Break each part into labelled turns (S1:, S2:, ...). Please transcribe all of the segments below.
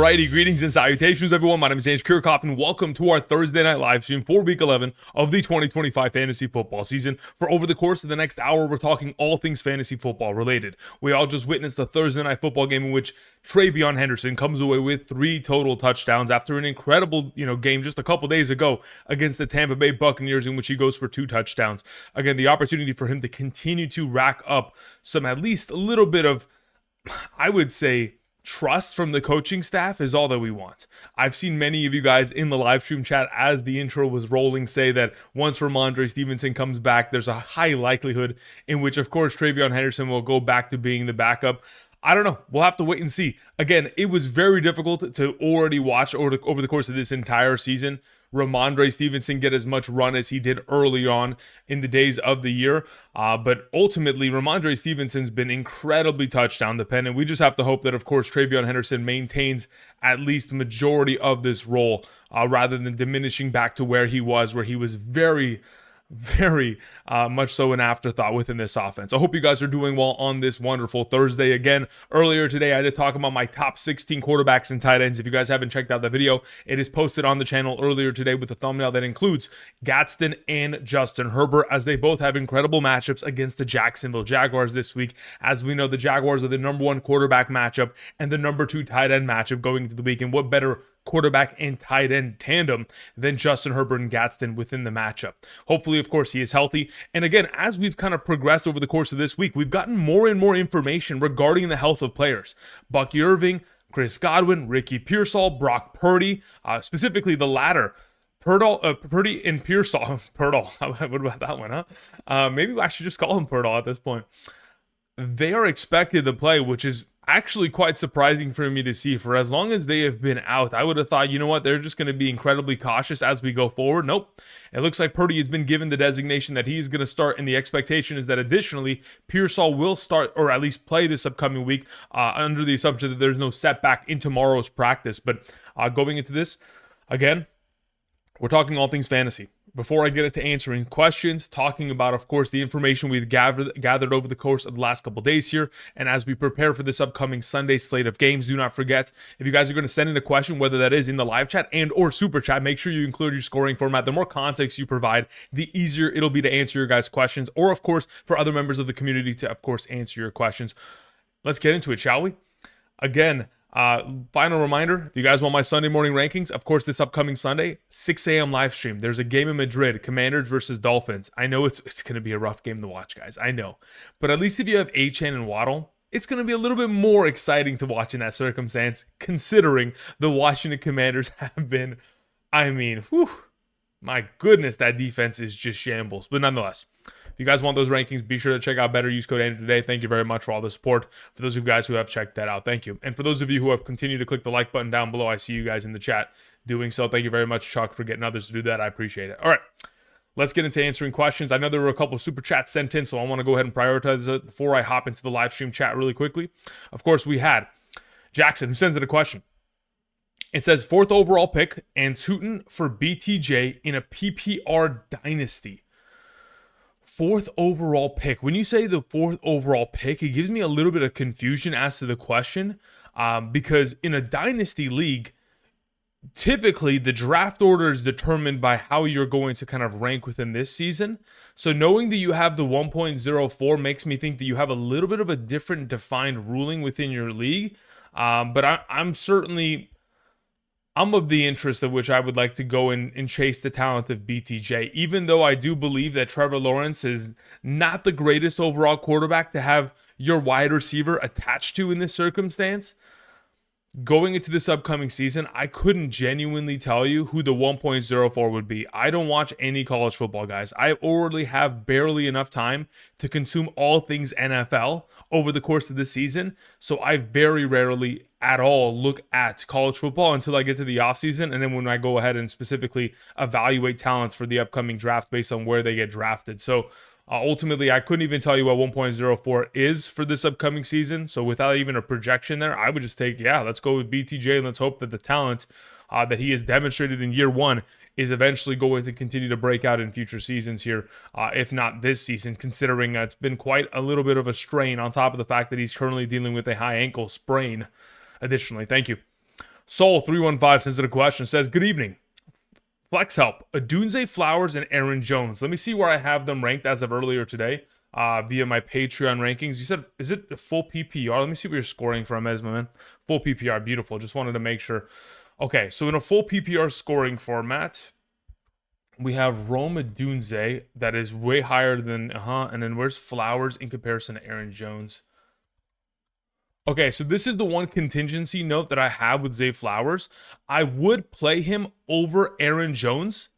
S1: Alrighty, greetings and salutations, everyone. My name is Ange Kirchhoff, and welcome to our Thursday night live stream for Week 11 of the 2025 fantasy football season. For over the course of the next hour, we're talking all things fantasy football related. We all just witnessed a Thursday night football game in which Travion Henderson comes away with 3 total touchdowns after an incredible, game just a couple days ago against the Tampa Bay Buccaneers, in which he goes for 2 touchdowns. Again, the opportunity for him to continue to rack up some, at least a little bit of, I would say, trust from the coaching staff is all that we want. I've seen many of you guys in the live stream chat as the intro was rolling say that once Ramondre Stevenson comes back, there's a high likelihood in which, of course, Travion Henderson will go back to being the backup. I don't know. We'll have to wait and see. Again, it was very difficult to already watch over the course of this entire season Ramondre Stevenson get as much run as he did early on in the days of the year. But ultimately, Ramondre Stevenson's been incredibly touchdown dependent. We just have to hope that, of course, Travion Henderson maintains at least the majority of this role rather than diminishing back to where he was very much so an afterthought within this offense. I hope you guys are doing well on this wonderful Thursday. Again, earlier today, I did talk about my top 16 quarterbacks and tight ends. If you guys haven't checked out the video, it is posted on the channel earlier today with a thumbnail that includes Gadsden and Justin Herbert, as they both have incredible matchups against the Jacksonville Jaguars this week. As we know, the Jaguars are the number 1 quarterback matchup and the number 2 tight end matchup going into the week. And what better quarterback and tight end tandem than Justin Herbert and Gadsden within the matchup. Hopefully, of course, he is healthy. And again, as we've kind of progressed over the course of this week, we've gotten more and more information regarding the health of players. Bucky Irving, Chris Godwin, Ricky Pearsall, Brock Purdy, specifically the latter. Purdy and Pearsall. Purdy. What about that one, huh? Maybe I should just call him Purdy at this point. They are expected to play, which is actually quite surprising for me to see. For as long as they have been out, I would have thought, you know what, they're just going to be incredibly cautious as we go forward. Nope. It looks like Purdy has been given the designation that he is going to start, and the expectation is that additionally, Pearsall will start, or at least play this upcoming week, under the assumption that there's no setback in tomorrow's practice. But going into this, again, we're talking all things fantasy. Before I get into answering questions, talking about, of course, the information we've gathered over the course of the last couple days here, and as we prepare for this upcoming Sunday slate of games, do not forget, if you guys are going to send in a question, whether that is in the live chat and or super chat, make sure you include your scoring format. The more context you provide, the easier it'll be to answer your guys' questions, or, of course, for other members of the community to, of course, answer your questions. Let's get into it, shall we? Again, final reminder, if you guys want my Sunday morning rankings, of course, this upcoming Sunday, 6 a.m. live stream. There's a game in Madrid, Commanders versus Dolphins. I know it's going to be a rough game to watch, guys. I know. But at least if you have Achane and Waddle, it's going to be a little bit more exciting to watch in that circumstance, considering the Washington Commanders have been, my goodness, that defense is just shambles. But nonetheless, if you guys want those rankings, be sure to check out Betr. Use code Andrew today. Thank you very much for all the support. For those of you guys who have checked that out, thank you. And for those of you who have continued to click the like button down below, I see you guys in the chat doing so. Thank you very much, Chuck, for getting others to do that. I appreciate it. All right, let's get into answering questions. I know there were a couple of super chats sent in, so I want to go ahead and prioritize it before I hop into the live stream chat really quickly. Of course, we had Jackson, who sends in a question. It says, 4th overall pick, and Tootin for BTJ in a PPR dynasty. 4th overall pick. When you say the 4th overall pick, it gives me a little bit of confusion as to the question, because in a dynasty league, typically the draft order is determined by how you're going to kind of rank within this season. So knowing that you have the 1.04 makes me think that you have a little bit of a different defined ruling within your league. But I'm of the interest of which I would like to go and chase the talent of BTJ, even though I do believe that Trevor Lawrence is not the greatest overall quarterback to have your wide receiver attached to in this circumstance. Going into this upcoming season, I couldn't genuinely tell you who the 1.04 would be. I don't watch any college football, guys. I already have barely enough time to consume all things NFL over the course of the season, so I very rarely at all look at college football until I get to the offseason, and then when I go ahead and specifically evaluate talents for the upcoming draft based on where they get drafted. So ultimately, I couldn't even tell you what 1.04 is for this upcoming season. So without even a projection there, I would just take, let's go with BTJ, and let's hope that the talent that he has demonstrated in year 1 is eventually going to continue to break out in future seasons here, if not this season, considering it's been quite a little bit of a strain on top of the fact that he's currently dealing with a high ankle sprain. Additionally, thank you. Soul315 sends it a question. Says, good evening. Flex help. Adunze, Flowers, and Aaron Jones. Let me see where I have them ranked as of earlier today via my Patreon rankings. You said, is it a full PPR? Let me see what you're scoring from, my man. Full PPR. Beautiful. Just wanted to make sure. Okay, so in a full PPR scoring format, we have Rome Adunze that is way higher than, and then where's Flowers in comparison to Aaron Jones? Okay, so this is the one contingency note that I have with Zay Flowers. I would play him over Aaron Jones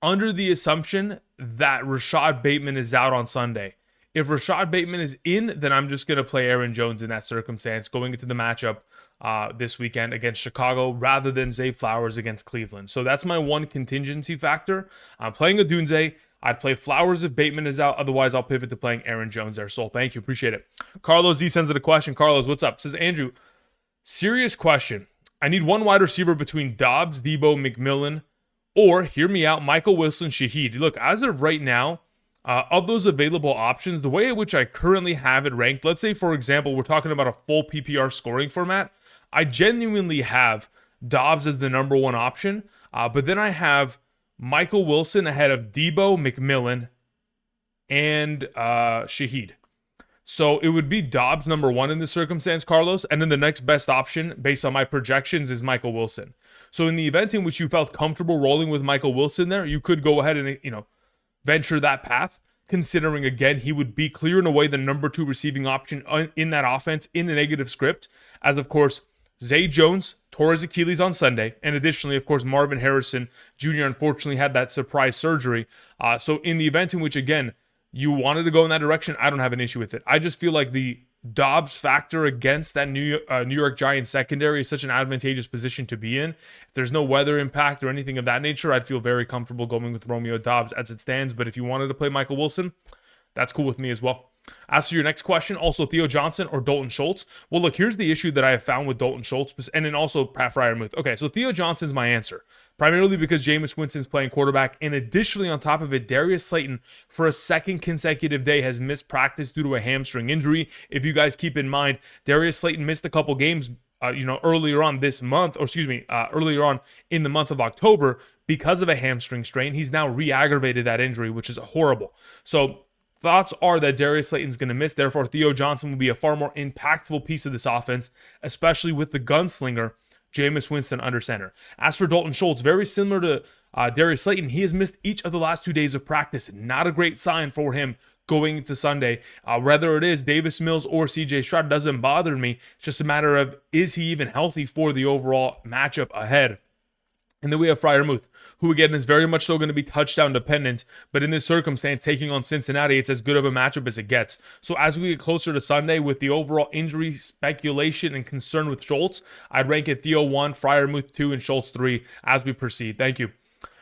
S1: under the assumption that Rashad Bateman is out on Sunday. If Rashad Bateman is in, then I'm just going to play Aaron Jones in that circumstance going into the matchup this weekend against Chicago rather than Zay Flowers against Cleveland. So that's my one contingency factor. I'm playing Adunze. I'd play Flowers if Bateman is out. Otherwise, I'll pivot to playing Aaron Jones there. So thank you. Appreciate it. Carlos Z sends it a question. Carlos, what's up? Says, Andrew, serious question. I need one wide receiver between Dobbs, Debo, McMillan, or, hear me out, Michael Wilson, Shaheed. Look, as of right now, of those available options, the way in which I currently have it ranked, let's say, for example, we're talking about a full PPR scoring format, I genuinely have Dobbs as the number one option, but then I have Michael Wilson ahead of Debo, McMillan, and Shaheed. So it would be Dobbs number one in this circumstance, Carlos, and then the next best option based on my projections is Michael Wilson. So in the event in which you felt comfortable rolling with Michael Wilson there, you could go ahead and, venture that path, considering, again, he would be clear and away the number two receiving option in that offense in a negative script, as, of course, Zay Jones tore his Achilles on Sunday, and additionally, of course, Marvin Harrison Jr. unfortunately had that surprise surgery. So in the event in which, again, you wanted to go in that direction, I don't have an issue with it. I just feel like the Dobbs factor against that New York Giants secondary is such an advantageous position to be in. If there's no weather impact or anything of that nature, I'd feel very comfortable going with Romeo Dobbs as it stands. But if you wanted to play Michael Wilson, that's cool with me as well. As for your next question, also Theo Johnson or Dalton Schultz. Well, look, here's the issue that I have found with Dalton Schultz and then also Pat Freiermuth. Okay, so Theo Johnson's my answer, primarily because Jameis Winston's playing quarterback, and additionally on top of it, Darius Slayton for a second consecutive day has missed practice due to a hamstring injury. If you guys keep in mind, Darius Slayton missed a couple games earlier on this month, earlier on in the month of October because of a hamstring strain. He's now re-aggravated that injury, which is horrible. So thoughts are that Darius Slayton's going to miss. Therefore, Theo Johnson will be a far more impactful piece of this offense, especially with the gunslinger, Jameis Winston, under center. As for Dalton Schultz, very similar to Darius Slayton, he has missed each of the last 2 days of practice. Not a great sign for him going into Sunday. Whether it is Davis Mills or CJ Stroud doesn't bother me. It's just a matter of, is he even healthy for the overall matchup ahead? And then we have Freiermuth, who again is very much so going to be touchdown dependent, but in this circumstance, taking on Cincinnati, it's as good of a matchup as it gets. So as we get closer to Sunday, with the overall injury speculation and concern with Schultz, I'd rank it Theo 1, Freiermuth 2, and Schultz 3 as we proceed. Thank you.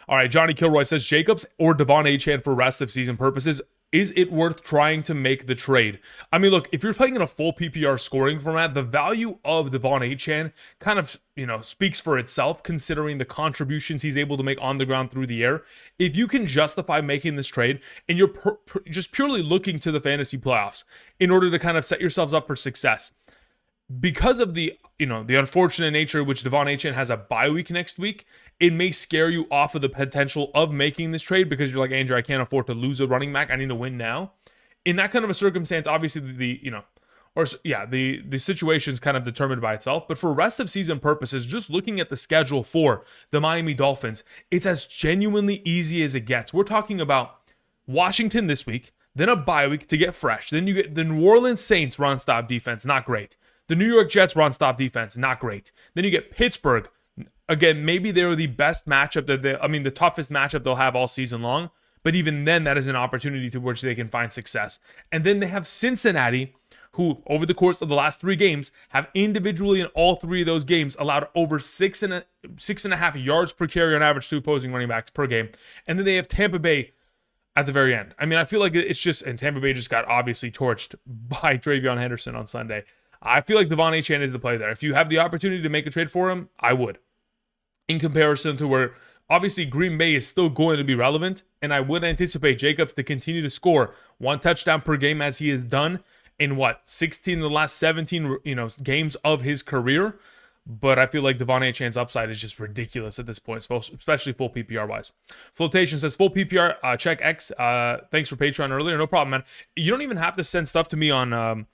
S1: All right, Johnny Kilroy says, Jacobs or Devon Achane for rest of season purposes, is it worth trying to make the trade? I mean, look, if you're playing in a full PPR scoring format, the value of Devon Achane kind of, speaks for itself, considering the contributions he's able to make on the ground through the air. If you can justify making this trade and you're just purely looking to the fantasy playoffs in order to kind of set yourselves up for success, because of the unfortunate nature which Devon Achane has a bye week next week, it may scare you off of the potential of making this trade because you're like, Andrew, I can't afford to lose a running back. I need to win now. In that kind of a circumstance, obviously the situation is kind of determined by itself. But for rest of season purposes, just looking at the schedule for the Miami Dolphins, it's as genuinely easy as it gets. We're talking about Washington this week, then a bye week to get fresh. Then you get the New Orleans Saints run stop defense, not great. The New York Jets run stop defense, not great. Then you get Pittsburgh. Again, maybe they're the best matchup the toughest matchup they'll have all season long. But even then, that is an opportunity to which they can find success. And then they have Cincinnati, who over the course of the last 3 games have individually in all 3 of those games allowed over 6.5 yards per carry on average to opposing running backs per game. And then they have Tampa Bay at the very end. I mean, I feel like it's just, and Tampa Bay just got obviously torched by Travion Henderson on Sunday. I feel like Devon Achane is the play there. If you have the opportunity to make a trade for him, I would. In comparison to where, obviously, Green Bay is still going to be relevant, and I would anticipate Jacobs to continue to score 1 touchdown per game as he has done in 16 of the last 17 games of his career. but I feel like Devon Achane's upside is just ridiculous at this point, especially full PPR wise. Flotation says full PPR, check X. Thanks for Patreon earlier. No problem, man. You don't even have to send stuff to me on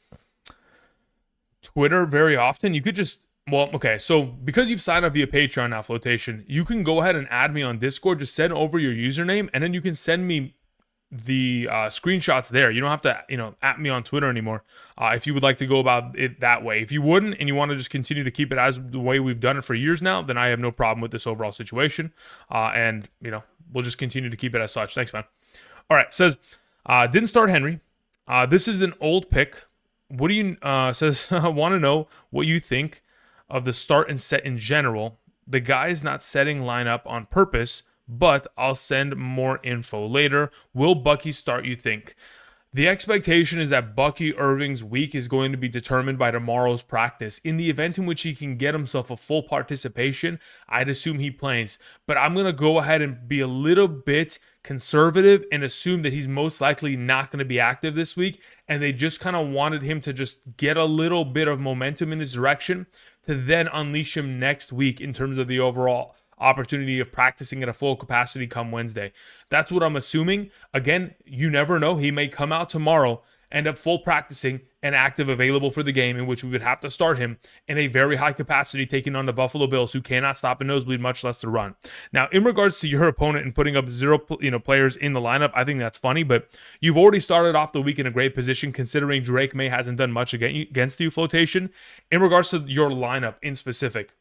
S1: Twitter very often. You could just, well, okay, so because you've signed up via Patreon now, Flotation, you can go ahead and add me on Discord. Just send over your username, and then you can send me the screenshots there. You don't have to, at me on Twitter anymore if you would like to go about it that way. If you wouldn't and you want to just continue to keep it as the way we've done it for years now, then I have no problem with this overall situation. And we'll just continue to keep it as such. Thanks, man. All right, says didn't start Henry. This is an old pick. What do you says I want to know what you think of the start and set in general. The guy's not setting lineup on purpose, but I'll send more info later. Will Bucky start, you think? The expectation is that Bucky Irving's week is going to be determined by tomorrow's practice. In the event in which he can get himself a full participation, I'd assume he plays. But I'm going to go ahead and be a little bit conservative and assume that he's most likely not going to be active this week. And they just kind of wanted him to just get a little bit of momentum in his direction to then unleash him next week in terms of the overall opportunity of practicing at a full capacity come Wednesday. That's what I'm assuming. Again, you never know. He may come out tomorrow, end up full practicing and active, available for the game, in which we would have to start him in a very high capacity, taking on the Buffalo Bills, who cannot stop a nosebleed, much less to run. Now, in regards to your opponent and putting up zero players in the lineup, I think that's funny, but you've already started off the week in a great position, considering Drake May hasn't done much against you, Flotation. In regards to your lineup in specific,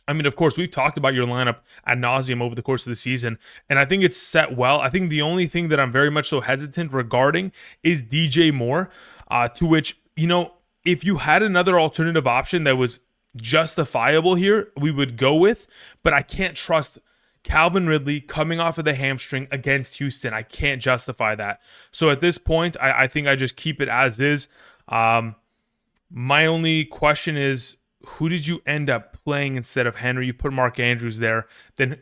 S1: I mean, of course, we've talked about your lineup ad nauseum over the course of the season, and I think it's set well. I think the only thing that I'm very much so hesitant regarding is DJ Moore, to which, if you had another alternative option that was justifiable here, we would go with, but I can't trust Calvin Ridley coming off of the hamstring against Houston. I can't justify that. So at this point, I think I just keep it as is. My only question is, who did you end up playing instead of Henry? You put Mark Andrews there. Then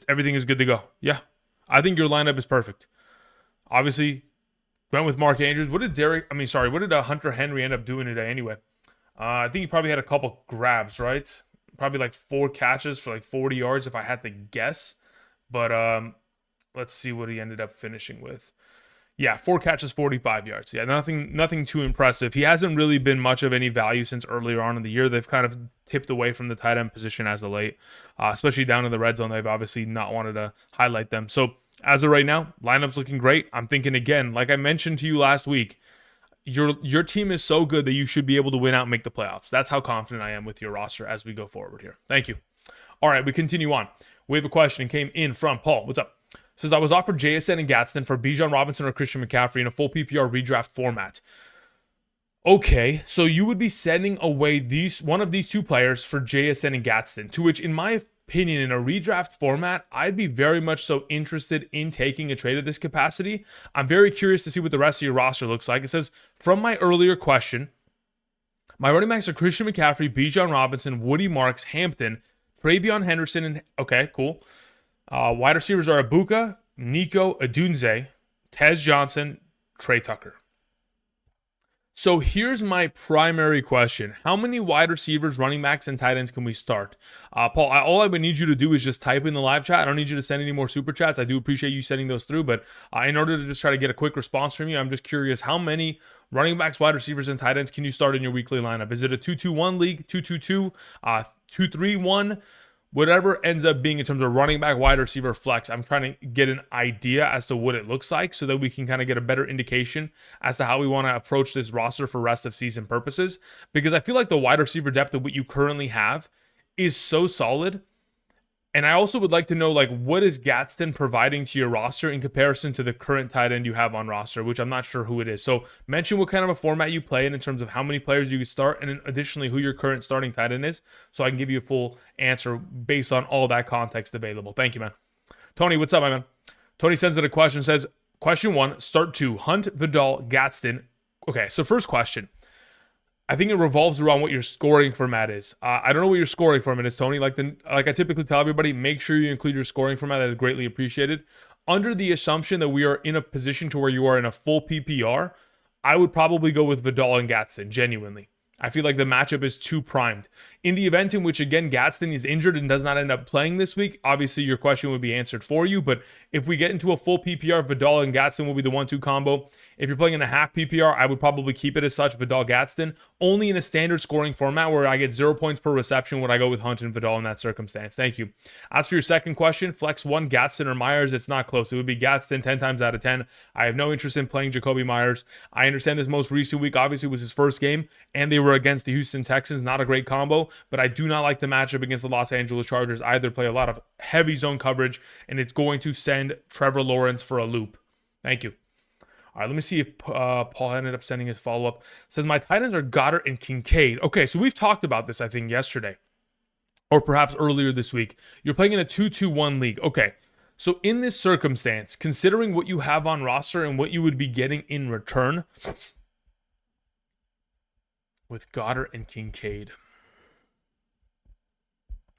S1: everything is good to go. Yeah, I think your lineup is perfect. Obviously, went with Mark Andrews. What did Hunter Henry end up doing today anyway? I think he probably had a couple grabs, right? Probably like 4 catches for like 40 yards if I had to guess. But let's see what he ended up finishing with. Yeah, 4 catches, 45 yards. Yeah, nothing too impressive. He hasn't really been much of any value since earlier on in the year. They've kind of tipped away from the tight end position as of late, especially down in the red zone. They've obviously not wanted to highlight them. So as of right now, lineup's looking great. I'm thinking, again, like I mentioned to you last week, your team is so good that you should be able to win out and make the playoffs. That's how confident I am with your roster as we go forward here. Thank you. All right, we continue on. We have a question that came in from Paul. What's up? Says, I was offered JSN and Gadsden for Bijan Robinson or Christian McCaffrey in a full PPR redraft format. Okay, so you would be sending away one of these 2 players for JSN and Gadsden, to which, in my opinion, in a redraft format, I'd be very much so interested in taking a trade of this capacity. I'm very curious to see what the rest of your roster looks like. It says, from my earlier question, my running backs are Christian McCaffrey, Bijan Robinson, Woody Marks, Hampton, Travion Henderson, and okay, cool. Wide receivers are Abuka, Nico Adunze, Tez Johnson, Trey Tucker. So here's my primary question. How many wide receivers, running backs, and tight ends can we start? Paul, all I would need you to do is just type in the live chat. I don't need you to send any more super chats. I do appreciate you sending those through, but in order to just try to get a quick response from you, I'm just curious, how many running backs, wide receivers, and tight ends can you start in your weekly lineup? Is it a 2-2-1 league, 2-2-2, 2-3-1? Whatever ends up being in terms of running back, wide receiver, flex, I'm trying to get an idea as to what it looks like so that we can kind of get a better indication as to how we want to approach this roster for rest of season purposes. Because I feel like the wide receiver depth of what you currently have is so solid. And I also would like to know, like, what is Gadsden providing to your roster in comparison to the current tight end you have on roster, which I'm not sure who it is. So mention what kind of a format you play in terms of how many players you can start, and then additionally who your current starting tight end is, so I can give you a full answer based on all that context available. Thank you, man. Tony, what's up, my man? Tony sends in a question, says, question 1, start 2, Hunt, Vidal, Gadsden. Okay, so first question. I think it revolves around what your scoring format is. I don't know what your scoring format is, Tony. Like I typically tell everybody, make sure you include your scoring format. That is greatly appreciated. Under the assumption that we are in a position to where you are in a full PPR, I would probably go with Vidal and Gadsden, genuinely. I feel like the matchup is too primed. In the event in which, again, Gadsden is injured and does not end up playing this week, obviously your question would be answered for you. But if we get into a full PPR, Vidal and Gadsden will be the 1-2 combo. If you're playing in a half PPR, I would probably keep it as such, Vidal-Gadsden, only in a standard scoring format where I get 0 points per reception when I go with Hunt and Vidal in that circumstance. Thank you. As for your second question, flex 1, Gadsden or Myers, it's not close. It would be Gadsden 10 times out of 10. I have no interest in playing Jacoby Myers. I understand this most recent week obviously was his first game, and they were against the Houston Texans. Not a great combo, but I do not like the matchup against the Los Angeles Chargers either. Play a lot of heavy zone coverage, and it's going to send Trevor Lawrence for a loop. Thank you. All right, let me see if Paul ended up sending his follow-up. Says, my tight ends are Goddard and Kincaid. Okay, so we've talked about this, I think, yesterday, or perhaps earlier this week. You're playing in a 2-2-1 league. Okay, so in this circumstance, considering what you have on roster and what you would be getting in return with Goddard and Kincaid,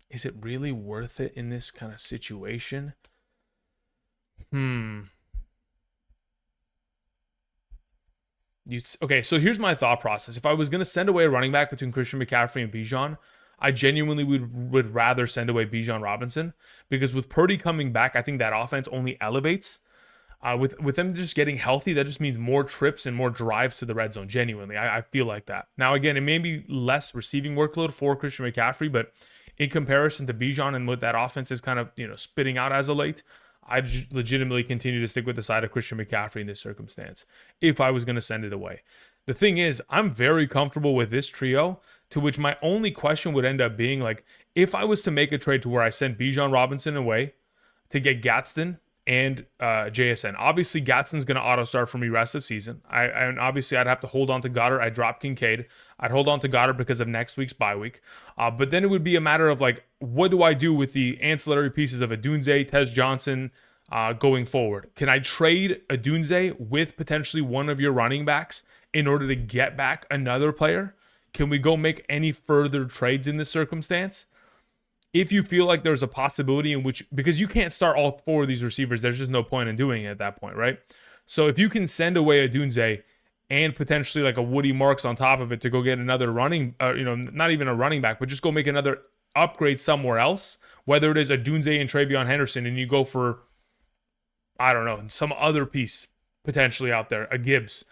S1: is it really worth it in this kind of situation? Okay, so here's my thought process. If I was going to send away a running back between Christian McCaffrey and Bijan, I genuinely would rather send away Bijan Robinson, because with Purdy coming back, I think that offense only elevates. With them just getting healthy, that just means more trips and more drives to the red zone. Genuinely, I feel like that. Now, again, it may be less receiving workload for Christian McCaffrey, but in comparison to Bijan and what that offense is kind of spitting out as of late, I'd legitimately continue to stick with the side of Christian McCaffrey in this circumstance if I was going to send it away. The thing is, I'm very comfortable with this trio, to which my only question would end up being, like, if I was to make a trade to where I send Bijan Robinson away to get Gadsden and JSN. Obviously, Gadsden's going to auto-start for me rest of season. And obviously, I'd have to hold on to Goddard. I dropped Kincaid. I'd hold on to Goddard because of next week's bye week. But then it would be a matter of, like, what do I do with the ancillary pieces of Adunze, Tez Johnson going forward? Can I trade Adunze with potentially one of your running backs in order to get back another player? Can we go make any further trades in this circumstance? If you feel like there's a possibility in which, because you can't start all 4 of these receivers, there's just no point in doing it at that point, right? So if you can send away a Dunze and potentially like a Woody Marks on top of it to go get another running, not even a running back, but just go make another upgrade somewhere else, whether it is a Dunze and Travion Henderson, and you go for, I don't know, some other piece potentially out there, a Gibbs.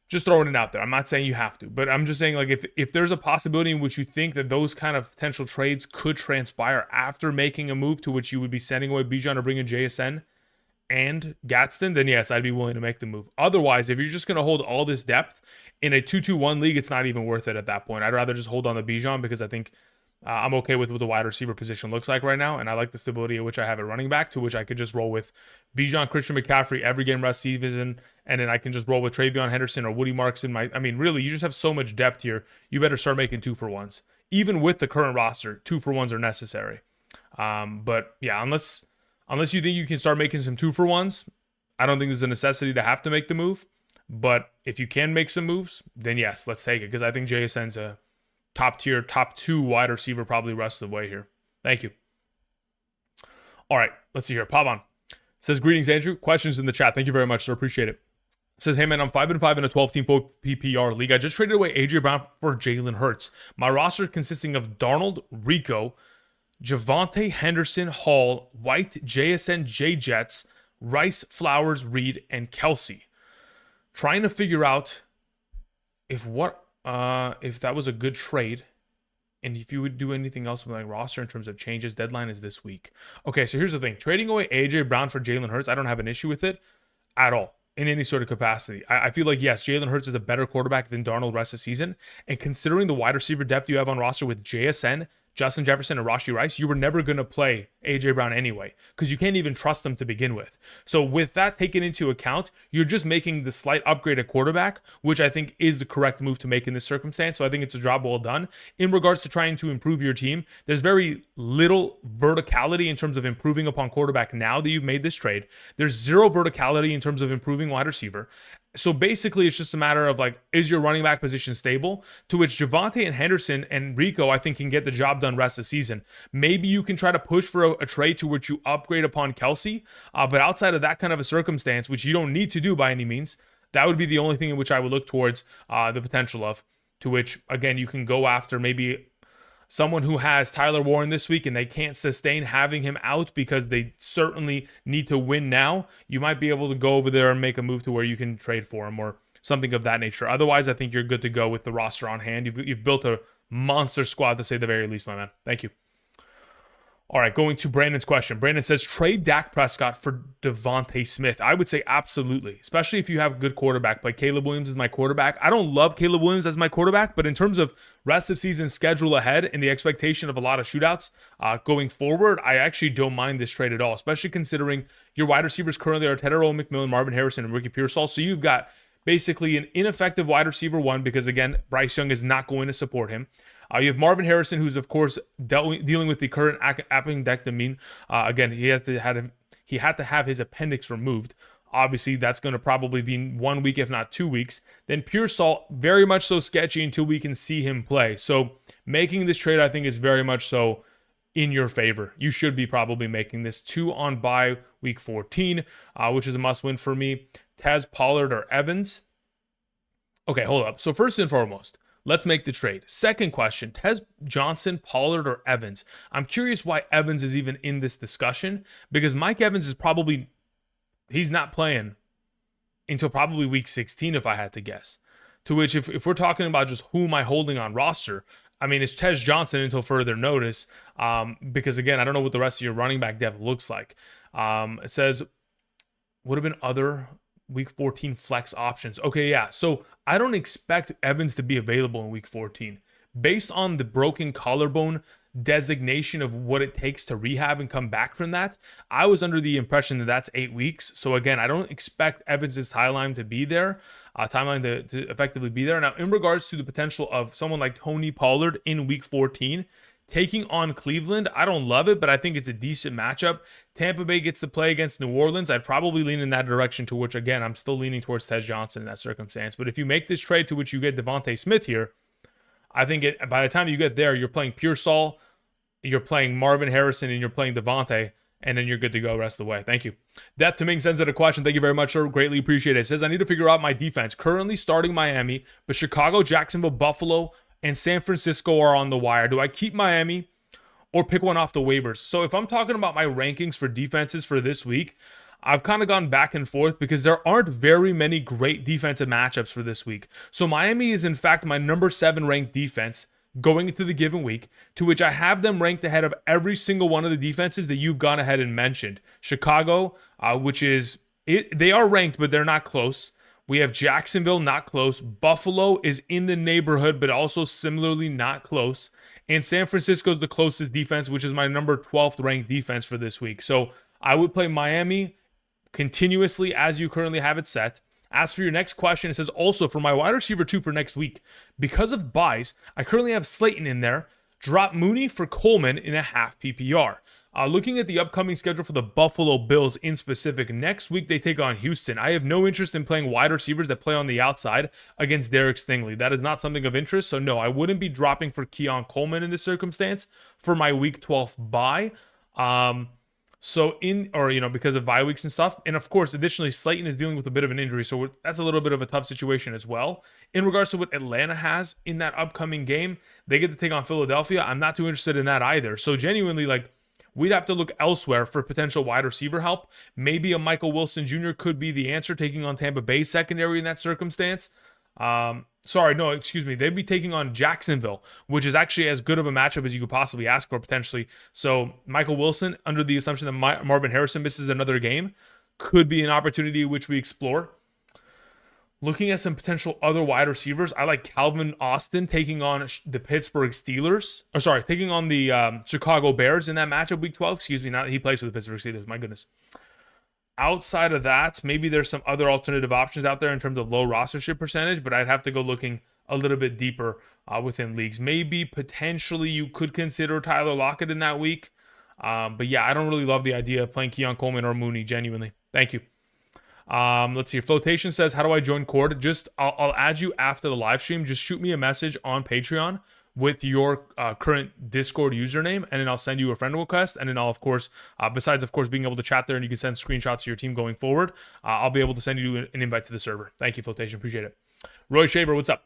S1: Just throwing it out there. I'm not saying you have to, but I'm just saying, like, if there's a possibility in which you think that those kind of potential trades could transpire after making a move to which you would be sending away Bijan or bringing JSN and Gadsden, then yes, I'd be willing to make the move. Otherwise, if you're just going to hold all this depth in a 2-2-1 league, it's not even worth it at that point. I'd rather just hold on to Bijan, because I think I'm okay with what the wide receiver position looks like right now, and I like the stability at which I have at running back, to which I could just roll with Bijan, Christian McCaffrey every game rest season, and then I can just roll with Travion Henderson or Woody Marks in my. I mean, really, you just have so much depth here. You better start making 2-for-1s. Even with the current roster, 2-for-1s are necessary. But yeah, unless you think you can start making some 2-for-1s, I don't think there's a necessity to have to make the move. But if you can make some moves, then yes, let's take it, because I think JSN's a top tier, top 2 wide receiver probably rest of the way here. Thank you. All right, let's see here. Pavan says, greetings, Andrew. Questions in the chat. Thank you very much, sir. Appreciate it. Says, hey, man, I'm 5-5 in a 12-team PPR league. I just traded away AJ Brown for Jalen Hurts. My roster consisting of Darnold, Rico, Javonte, Henderson, Hall, White, JSN, J-Jets, Rice, Flowers, Reed, and Kelsey. Trying to figure out if that was a good trade, and if you would do anything else with my roster in terms of changes. Deadline is this week. Okay, so here's the thing. Trading away AJ Brown for Jalen Hurts, I don't have an issue with it at all in any sort of capacity. I feel like, yes, Jalen Hurts is a better quarterback than Darnold rest of the season, and considering the wide receiver depth you have on roster with JSN, Justin Jefferson, and Rashee Rice, you were never going to play A.J. Brown anyway, because you can't even trust them to begin with. So with that taken into account, you're just making the slight upgrade at quarterback, which I think is the correct move to make in this circumstance. So I think it's a job well done. In regards to trying to improve your team, there's very little verticality in terms of improving upon quarterback now that you've made this trade. There's zero verticality in terms of improving wide receiver. So basically, it's just a matter of, like, is your running back position stable? To which Javonte and Henderson and Rico, I think, can get the job done rest of the season. Maybe you can try to push for a trade to which you upgrade upon Kelsey. But outside of that kind of a circumstance, which you don't need to do by any means, that would be the only thing in which I would look towards the potential of. to which, again, you can go after maybe someone who has Tyler Warren this week and they can't sustain having him out because they certainly need to win now. You might be able to go over there and make a move to where you can trade for him or something of that nature. Otherwise, I think you're good to go with the roster on hand. You've built a monster squad, to say the very least, my man. Thank you. All right, going to Brandon's question. Brandon says, trade Dak Prescott for Devontae Smith. I would say absolutely, especially if you have good quarterback play. Caleb Williams is my quarterback. I don't love Caleb Williams as my quarterback, but in terms of rest of season schedule ahead and the expectation of a lot of shootouts going forward, I actually don't mind this trade at all, especially considering your wide receivers currently are Ted Earl, McMillan, Marvin Harrison, and Ricky Pearsall. So you've got basically an ineffective wide receiver one because, again, Bryce Young is not going to support him. You have Marvin Harrison, who's, of course, dealing with the current appendectomy. Again, he had to have his appendix removed. Obviously, that's going to probably be 1 week, if not 2 weeks. Then Pearsall, very much so sketchy until we can see him play. So making this trade, I think, is very much so in your favor. You should be probably making this 2 on bye week 14, which is a must-win for me. Tez, Pollard, or Evans? Okay, hold up. So first and foremost, let's make the trade. Second question, Tez Johnson, Pollard, or Evans? I'm curious why Evans is even in this discussion, because Mike Evans is probably, he's not playing until probably week 16, if I had to guess. To which, if we're talking about just who am I holding on roster, I mean, it's Tez Johnson until further notice, because, again, I don't know what the rest of your running back depth looks like. It says, would have been other week 14 flex options. Okay, yeah. So I don't expect Evans to be available in week 14. Based on the broken collarbone designation of what it takes to rehab and come back from that, I was under the impression that that's 8 weeks. So again, I don't expect Evans' timeline to be there, to effectively be there. Now, in regards to the potential of someone like Tony Pollard in week 14, taking on Cleveland, I don't love it, but I think it's a decent matchup. Tampa Bay gets to play against New Orleans. I'd probably lean in that direction, to which, again, I'm still leaning towards Tez Johnson in that circumstance. But if you make this trade to which you get Devontae Smith here, I think by the time you get there, you're playing Pearsall, you're playing Marvin Harrison, and you're playing Devontae, and then you're good to go rest of the way. Thank you. That to make sense of the question. Thank you very much, sir. Greatly appreciate it. It says, I need to figure out my defense. Currently starting Miami, but Chicago, Jacksonville, Buffalo, and San Francisco are on the wire. Do I keep Miami or pick one off the waivers? So if I'm talking about my rankings for defenses for this week, I've kind of gone back and forth because there aren't very many great defensive matchups for this week. So Miami is, in fact, my number 7 ranked defense going into the given week, to which I have them ranked ahead of every single one of the defenses that you've gone ahead and mentioned. Chicago, which is, they are ranked, but they're not close. We have Jacksonville, not close. Buffalo is in the neighborhood, but also similarly not close. And San Francisco is the closest defense, which is my number 12th ranked defense for this week. So I would play Miami continuously as you currently have it set. As for your next question, it says also for my wide receiver 2 for next week, because of buys, I currently have Slayton in there. Drop Mooney for Coleman in a half PPR. Looking at the upcoming schedule for the Buffalo Bills in specific, next week they take on Houston. I have no interest in playing wide receivers that play on the outside against Derek Stingley. That is not something of interest. So no, I wouldn't be dropping for Keon Coleman in this circumstance for my week 12 bye. Because of bye weeks and stuff. And of course, additionally, Slayton is dealing with a bit of an injury. So that's a little bit of a tough situation as well. In regards to what Atlanta has in that upcoming game, they get to take on Philadelphia. I'm not too interested in that either. So genuinely, we'd have to look elsewhere for potential wide receiver help. Maybe a Michael Wilson Jr. could be the answer, taking on Tampa Bay secondary in that circumstance. They'd be taking on Jacksonville, which is actually as good of a matchup as you could possibly ask for potentially. So Michael Wilson, under the assumption that Marvin Harrison misses another game, could be an opportunity which we explore. Looking at some potential other wide receivers, I like Calvin Austin taking on the Pittsburgh Steelers. Taking on the Chicago Bears in that matchup week 12. He plays for the Pittsburgh Steelers. My goodness. Outside of that, maybe there's some other alternative options out there in terms of low rostership percentage, but I'd have to go looking a little bit deeper within leagues. Maybe potentially you could consider Tyler Lockett in that week. But yeah, I don't really love the idea of playing Keon Coleman or Mooney, genuinely. Thank you. Let's see. Flotation says, how do I join Cord? I'll add you after the live stream. Just shoot me a message on Patreon with your current Discord username, and then I'll send you a friend request, and then I'll, of course, besides, of course, being able to chat there and you can send screenshots to your team going forward, I'll be able to send you an invite to the server. Thank you, Flotation. Appreciate it. Roy Shaver, what's up?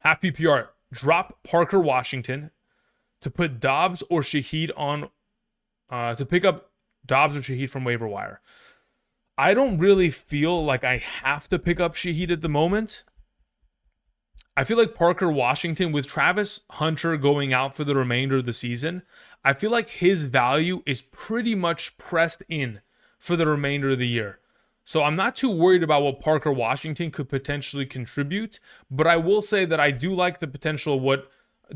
S1: Half PPR, drop Parker Washington to put Dobbs or Shaheed on, to pick up Dobbs or Shaheed from waiver wire. I don't really feel like I have to pick up Shaheed at the moment. I feel like Parker Washington, with Travis Hunter going out for the remainder of the season, I feel like his value is pretty much pressed in for the remainder of the year. So I'm not too worried about what Parker Washington could potentially contribute, but I will say that I do like the potential of what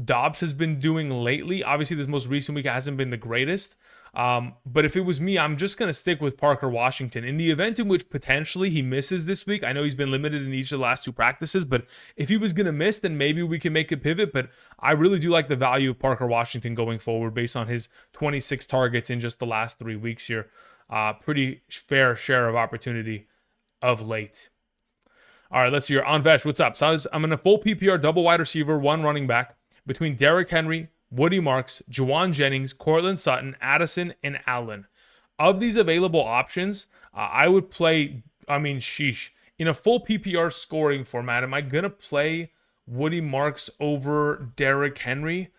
S1: Dobbs has been doing lately. Obviously, this most recent week hasn't been the greatest. But if it was me, I'm just going to stick with Parker Washington. In the event in which potentially he misses this week, I know he's been limited in each of the last 2 practices, but if he was going to miss, then maybe we can make a pivot. But I really do like the value of Parker Washington going forward based on his 26 targets in just the last 3 weeks here. Pretty fair share of opportunity of late. All right, let's see here. Anvesh, what's up? So I'm in a full PPR double wide receiver, 1 running back between Derrick Henry, Woody Marks, Juwan Jennings, Cortland Sutton, Addison, and Allen. Of these available options, I would play, in a full PPR scoring format, am I going to play Woody Marks over Derrick Henry?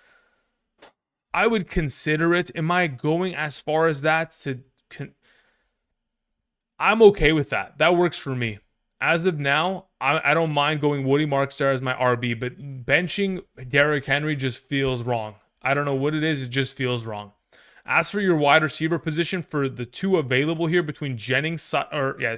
S1: I would consider it. Am I going as far as that? I'm okay with that. That works for me. As of now, I don't mind going Woody Marks there as my RB, but benching Derrick Henry just feels wrong. I don't know what it is. It just feels wrong. As for your wide receiver position, for the 2 available here between Jennings, Sutton,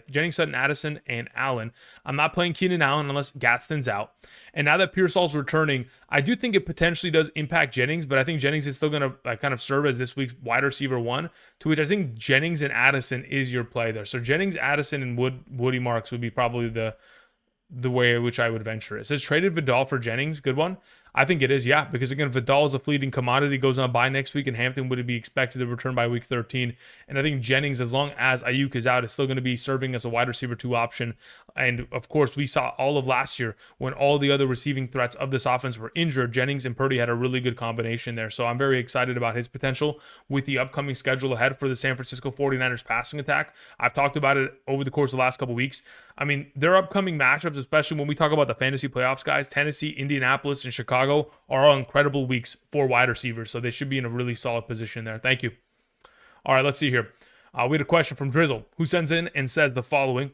S1: Addison, and Allen, I'm not playing Keenan Allen unless Gadsden's out. And now that Pearsall's returning, I do think it potentially does impact Jennings, but I think Jennings is still going to kind of serve as this week's wide receiver 1, to which I think Jennings and Addison is your play there. So Jennings, Addison, and Woody Marks would be probably the way in which I would venture it. It says traded Vidal for Jennings. Good one. I think it is, yeah, because again, Vidal is a fleeting commodity, goes on by next week, and Hampton would be expected to return by week 13. And I think Jennings, as long as Ayuk is out, is still going to be serving as a wide receiver 2 option. And of course, we saw all of last year when all the other receiving threats of this offense were injured, Jennings and Purdy had a really good combination there. So I'm very excited about his potential with the upcoming schedule ahead for the San Francisco 49ers passing attack. I've talked about it over the course of the last couple weeks. I mean, their upcoming matchups, especially when we talk about the fantasy playoffs, guys, Tennessee, Indianapolis, and Chicago are all incredible weeks for wide receivers. So they should be in a really solid position there. Thank you. All right, let's see here. We had a question from Drizzle, who sends in and says the following.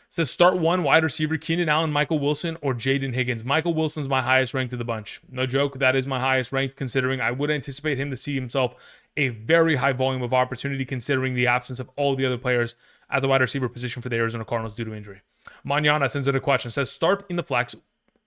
S1: Says start 1 wide receiver, Keenan Allen, Michael Wilson, or Jaden Higgins. Michael Wilson's my highest ranked of the bunch. No joke, that is my highest ranked, considering I would anticipate him to see himself a very high volume of opportunity, considering the absence of all the other players at the wide receiver position for the Arizona Cardinals due to injury. Manana sends in a question. Says start in the flex,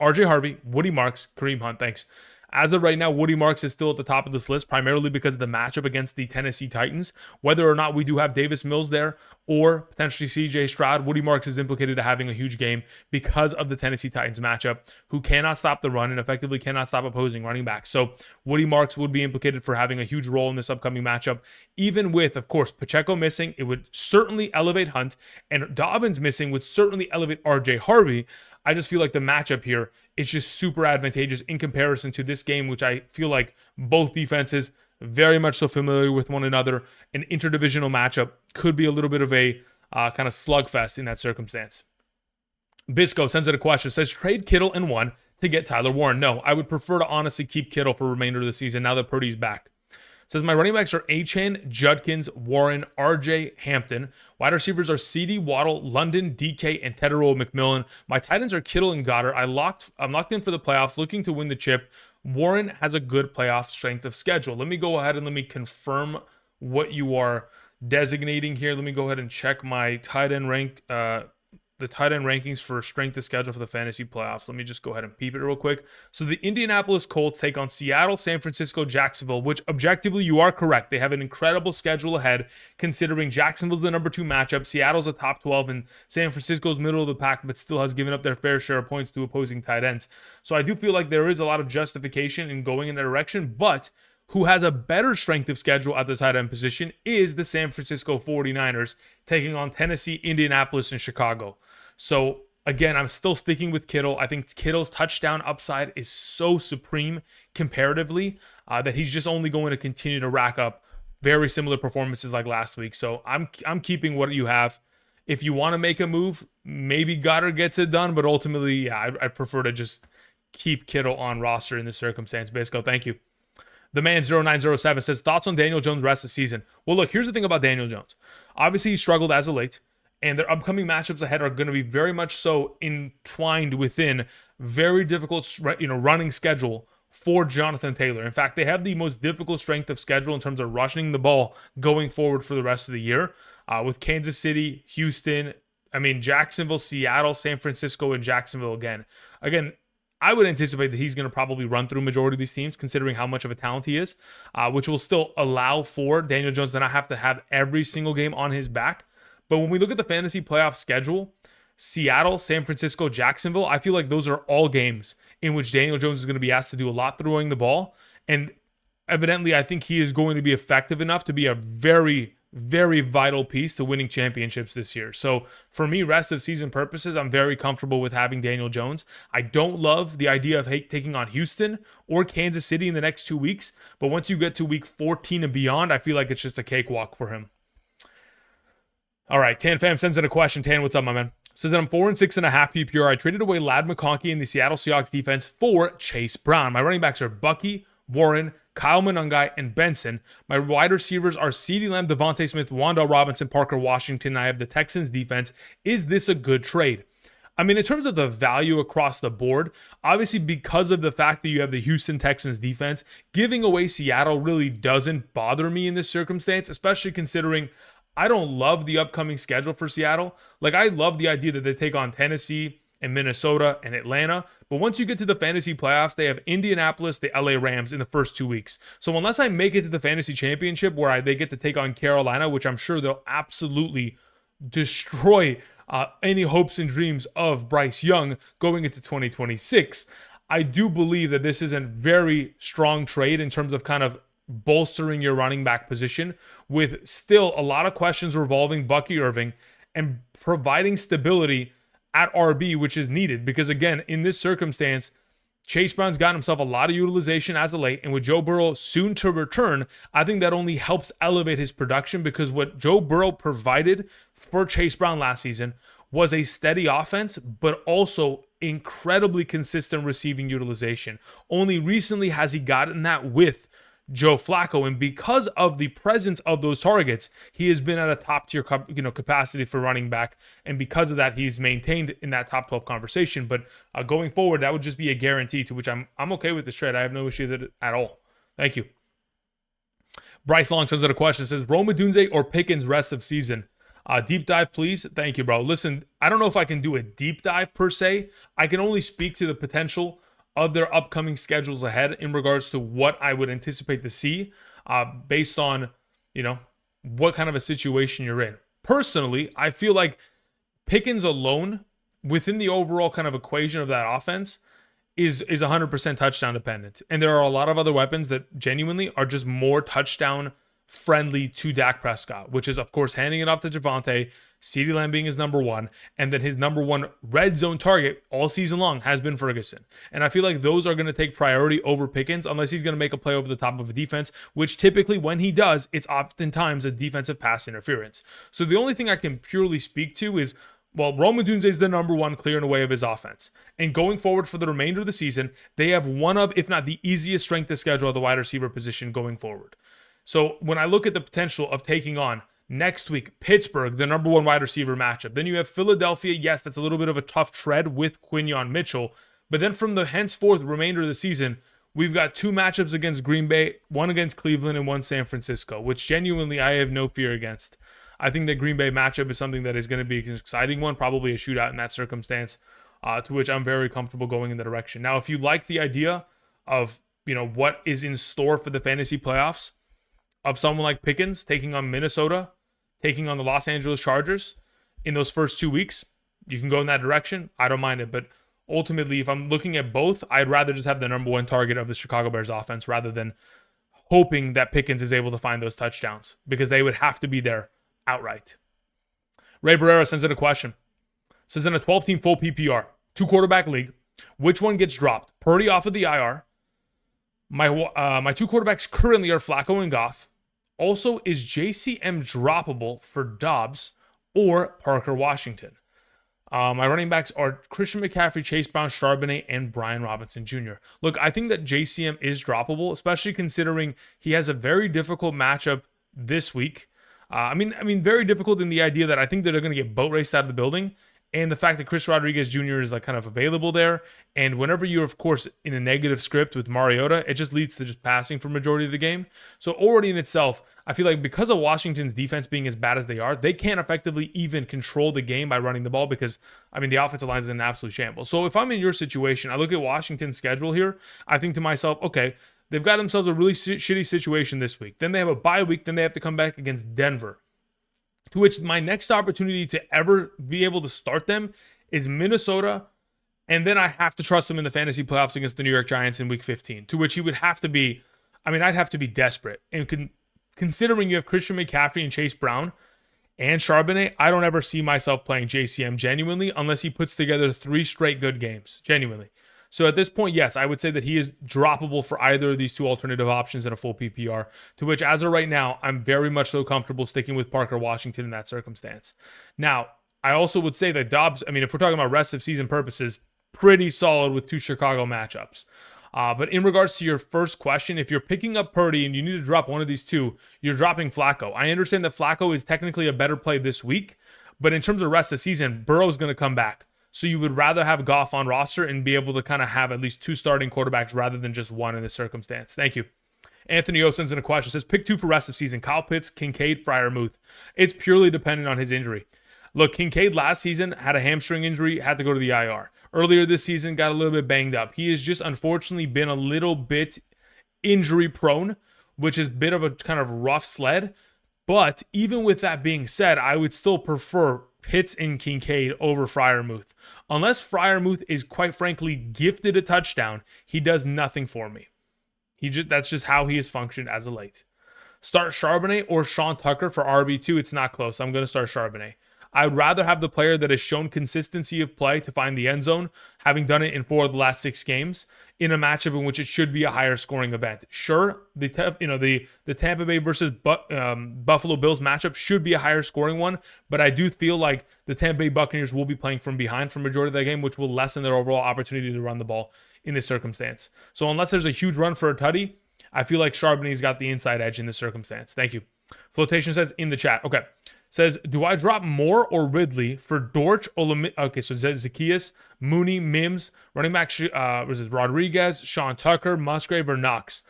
S1: RJ Harvey, Woody Marks, Kareem Hunt. Thanks. As of right now, Woody Marks is still at the top of this list, primarily because of the matchup against the Tennessee Titans. Whether or not we do have Davis Mills there or potentially CJ Stroud, Woody Marks is implicated to having a huge game because of the Tennessee Titans matchup, who cannot stop the run and effectively cannot stop opposing running backs. So Woody Marks would be implicated for having a huge role in this upcoming matchup. Even with, of course, Pacheco missing, it would certainly elevate Hunt, and Dobbins missing would certainly elevate RJ Harvey. I just feel like the matchup here is just super advantageous in comparison to this game, which I feel like both defenses very much so familiar with one another. An interdivisional matchup could be a little bit of a kind of slugfest in that circumstance. Bisco sends in a question, says trade Kittle and 1 to get Tyler Warren. No, I would prefer to honestly keep Kittle for the remainder of the season now that Purdy's back. Says my running backs are Achane, Judkins, Warren, RJ, Hampton. Wide receivers are CD, Waddle, London, DK, and Tedero McMillan. My tight ends are Kittle and Goddard. I'm locked in for the playoffs, looking to win the chip. Warren has a good playoff strength of schedule. Let me go ahead and let me confirm what you are designating here. Let me go ahead and check my tight end rank, the tight end rankings for strength of schedule for the fantasy playoffs. Let me just go ahead and peep it real quick. So the Indianapolis Colts take on Seattle, San Francisco, Jacksonville, which objectively you are correct. They have an incredible schedule ahead, considering Jacksonville's the number 2 matchup, Seattle's a top 12, and San Francisco's middle of the pack, but still has given up their fair share of points to opposing tight ends. So I do feel like there is a lot of justification in going in that direction, but who has a better strength of schedule at the tight end position is the San Francisco 49ers, taking on Tennessee, Indianapolis, and Chicago. So again, I'm still sticking with Kittle. I think Kittle's touchdown upside is so supreme comparatively that he's just only going to continue to rack up very similar performances like last week. So I'm keeping what you have. If you want to make a move, maybe Goddard gets it done, but ultimately, yeah, I'd prefer to just keep Kittle on roster in this circumstance. Bisco, thank you. The man 0907 says, thoughts on Daniel Jones rest of the season? Well, look, here's the thing about Daniel Jones. Obviously, he struggled as of late, and their upcoming matchups ahead are going to be very much so entwined within very difficult, running schedule for Jonathan Taylor. In fact, they have the most difficult strength of schedule in terms of rushing the ball going forward for the rest of the year, with Kansas City, Houston, Jacksonville, Seattle, San Francisco, and Jacksonville again. Again, I would anticipate that he's going to probably run through a majority of these teams, considering how much of a talent he is, which will still allow for Daniel Jones to not have to have every single game on his back. But when we look at the fantasy playoff schedule, Seattle, San Francisco, Jacksonville, I feel like those are all games in which Daniel Jones is going to be asked to do a lot throwing the ball. And evidently, I think he is going to be effective enough to be a very, very vital piece to winning championships this year. So for me, rest of season purposes, I'm very comfortable with having Daniel Jones. I don't love the idea of taking on Houston or Kansas City in the next 2 weeks. But once you get to week 14 and beyond, I feel like it's just a cakewalk for him. All right, Tan Fam sends in a question. Tan, what's up, my man? Says that I'm 4-6.5 PPR. I traded away Ladd McConkey in the Seattle Seahawks defense for Chase Brown. My running backs are Bucky, Warren, Kyle Monangai, and Benson. My wide receivers are CeeDee Lamb, Devontae Smith, Wan'Dale Robinson, Parker Washington. I have the Texans defense. Is this a good trade? In terms of the value across the board, obviously because of the fact that you have the Houston Texans defense, giving away Seattle really doesn't bother me in this circumstance, especially considering I don't love the upcoming schedule for Seattle. Like, I love the idea that they take on Tennessee and Minnesota and Atlanta. But once you get to the fantasy playoffs, they have Indianapolis, the LA Rams in the first 2 weeks. So unless I make it to the fantasy championship where they get to take on Carolina, which I'm sure they'll absolutely destroy any hopes and dreams of Bryce Young going into 2026, I do believe that this is a very strong trade in terms of kind of bolstering your running back position, with still a lot of questions revolving Bucky Irving, and providing stability at RB, which is needed. Because again, in this circumstance, Chase Brown's gotten himself a lot of utilization as of late, and with Joe Burrow soon to return, I think that only helps elevate his production, because what Joe Burrow provided for Chase Brown last season was a steady offense, but also incredibly consistent receiving utilization. Only recently has he gotten that with Joe Flacco, and because of the presence of those targets, he has been at a top tier capacity for running back, and because of that, he's maintained in that top 12 conversation. But going forward, that would just be a guarantee, to which I'm okay with this trade. I have no issue with it at all. Thank you. Bryce Long sends out a question. It says, Rome Odunze or Pickens rest of season? Deep dive, please. Thank you, bro. Listen, I don't know if I can do a deep dive per se. I can only speak to the potential of their upcoming schedules ahead in regards to what I would anticipate to see based on, what kind of a situation you're in. Personally, I feel like Pickens alone within the overall kind of equation of that offense is 100% touchdown dependent. And there are a lot of other weapons that genuinely are just more touchdown friendly to Dak Prescott, which is, of course, handing it off to Javonte, CeeDee Lamb being his number one, and then his number one red zone target all season long has been Ferguson. And I feel like those are going to take priority over Pickens unless he's going to make a play over the top of a defense, which typically when he does, it's oftentimes a defensive pass interference. So the only thing I can purely speak to is, well, Rome Odunze is the number one clearing away of his offense. And going forward for the remainder of the season, they have one of, if not the easiest strength of schedule at the wide receiver position going forward. So when I look at the potential of taking on next week, Pittsburgh, the number one wide receiver matchup. Then you have Philadelphia. Yes, that's a little bit of a tough tread with Quinyon Mitchell. But then from the henceforth remainder of the season, we've got two matchups against Green Bay, one against Cleveland and one San Francisco, which genuinely I have no fear against. I think the Green Bay matchup is something that is going to be an exciting one, probably a shootout in that circumstance, to which I'm very comfortable going in the direction. Now, if you like the idea of, what is in store for the fantasy playoffs, of someone like Pickens taking on Minnesota, taking on the Los Angeles Chargers in those first 2 weeks, you can go in that direction. I don't mind it. But ultimately, if I'm looking at both, I'd rather just have the number one target of the Chicago Bears offense rather than hoping that Pickens is able to find those touchdowns, because they would have to be there outright. Ray Barrera sends in a question. Says, in a 12-team full PPR, 2-quarterback league, which one gets dropped? Purdy off of the IR. My two quarterbacks currently are Flacco and Goff. Also, is JCM droppable for Dobbs or Parker Washington? My running backs are Christian McCaffrey, Chase Brown, Charbonnet, and Brian Robinson Jr. Look, I think that JCM is droppable, especially considering he has a very difficult matchup this week. Very difficult in the idea that I think that they're going to get boat raced out of the building, and the fact that Chris Rodriguez Jr. is like kind of available there. And whenever you're, of course, in a negative script with Mariota, it just leads to just passing for majority of the game. So already in itself, I feel like because of Washington's defense being as bad as they are, they can't effectively even control the game by running the ball because, the offensive line is in an absolute shambles. So if I'm in your situation, I look at Washington's schedule here, I think to myself, okay, they've got themselves a really shitty situation this week. Then they have a bye week. Then they have to come back against Denver. To which my next opportunity to ever be able to start them is Minnesota. And then I have to trust them in the fantasy playoffs against the New York Giants in week 15. To which he would have to be, I'd have to be desperate. And considering you have Christian McCaffrey and Chase Brown and Charbonnet, I don't ever see myself playing JCM genuinely unless he puts together 3 straight good games. Genuinely. So at this point, yes, I would say that he is droppable for either of these 2 alternative options in a full PPR, to which as of right now, I'm very much so comfortable sticking with Parker Washington in that circumstance. Now, I also would say that Dobbs, if we're talking about rest of season purposes, pretty solid with 2 Chicago matchups. But in regards to your first question, if you're picking up Purdy and you need to drop one of these 2, you're dropping Flacco. I understand that Flacco is technically a better play this week, but in terms of rest of the season, Burrow's going to come back. So you would rather have Goff on roster and be able to kind of have at least 2 starting quarterbacks rather than just one in this circumstance. Thank you. Anthony O sends in a question. Says, pick 2 for rest of season. Kyle Pitts, Kincaid, Freiermuth. It's purely dependent on his injury. Look, Kincaid last season had a hamstring injury, had to go to the IR. Earlier this season, got a little bit banged up. He has just unfortunately been a little bit injury prone, which is a bit of a kind of rough sled. But even with that being said, I would still prefer Pitts and Kincaid over Freiermuth. Unless Freiermuth is quite frankly gifted a touchdown, he does nothing for me. That's just how he has functioned as of late. Start Charbonnet or Sean Tucker for RB2. It's not close. I'm going to start Charbonnet. I would rather have the player that has shown consistency of play to find the end zone, having done it in 4 of the last 6 games, in a matchup in which it should be a higher scoring event. Sure, the Tampa Bay versus Buffalo Bills matchup should be a higher scoring one, but I do feel like the Tampa Bay Buccaneers will be playing from behind for the majority of that game, which will lessen their overall opportunity to run the ball in this circumstance. So unless there's a huge run for a tutty, I feel like Charbonnet's got the inside edge in this circumstance. Thank you. Flotation says in the chat. Okay. Says, do I drop Moore or Ridley for Dortch or okay, so Zacchaeus, Mooney, Mims, running back Rodriguez, Sean Tucker, Musgrave, or Knox?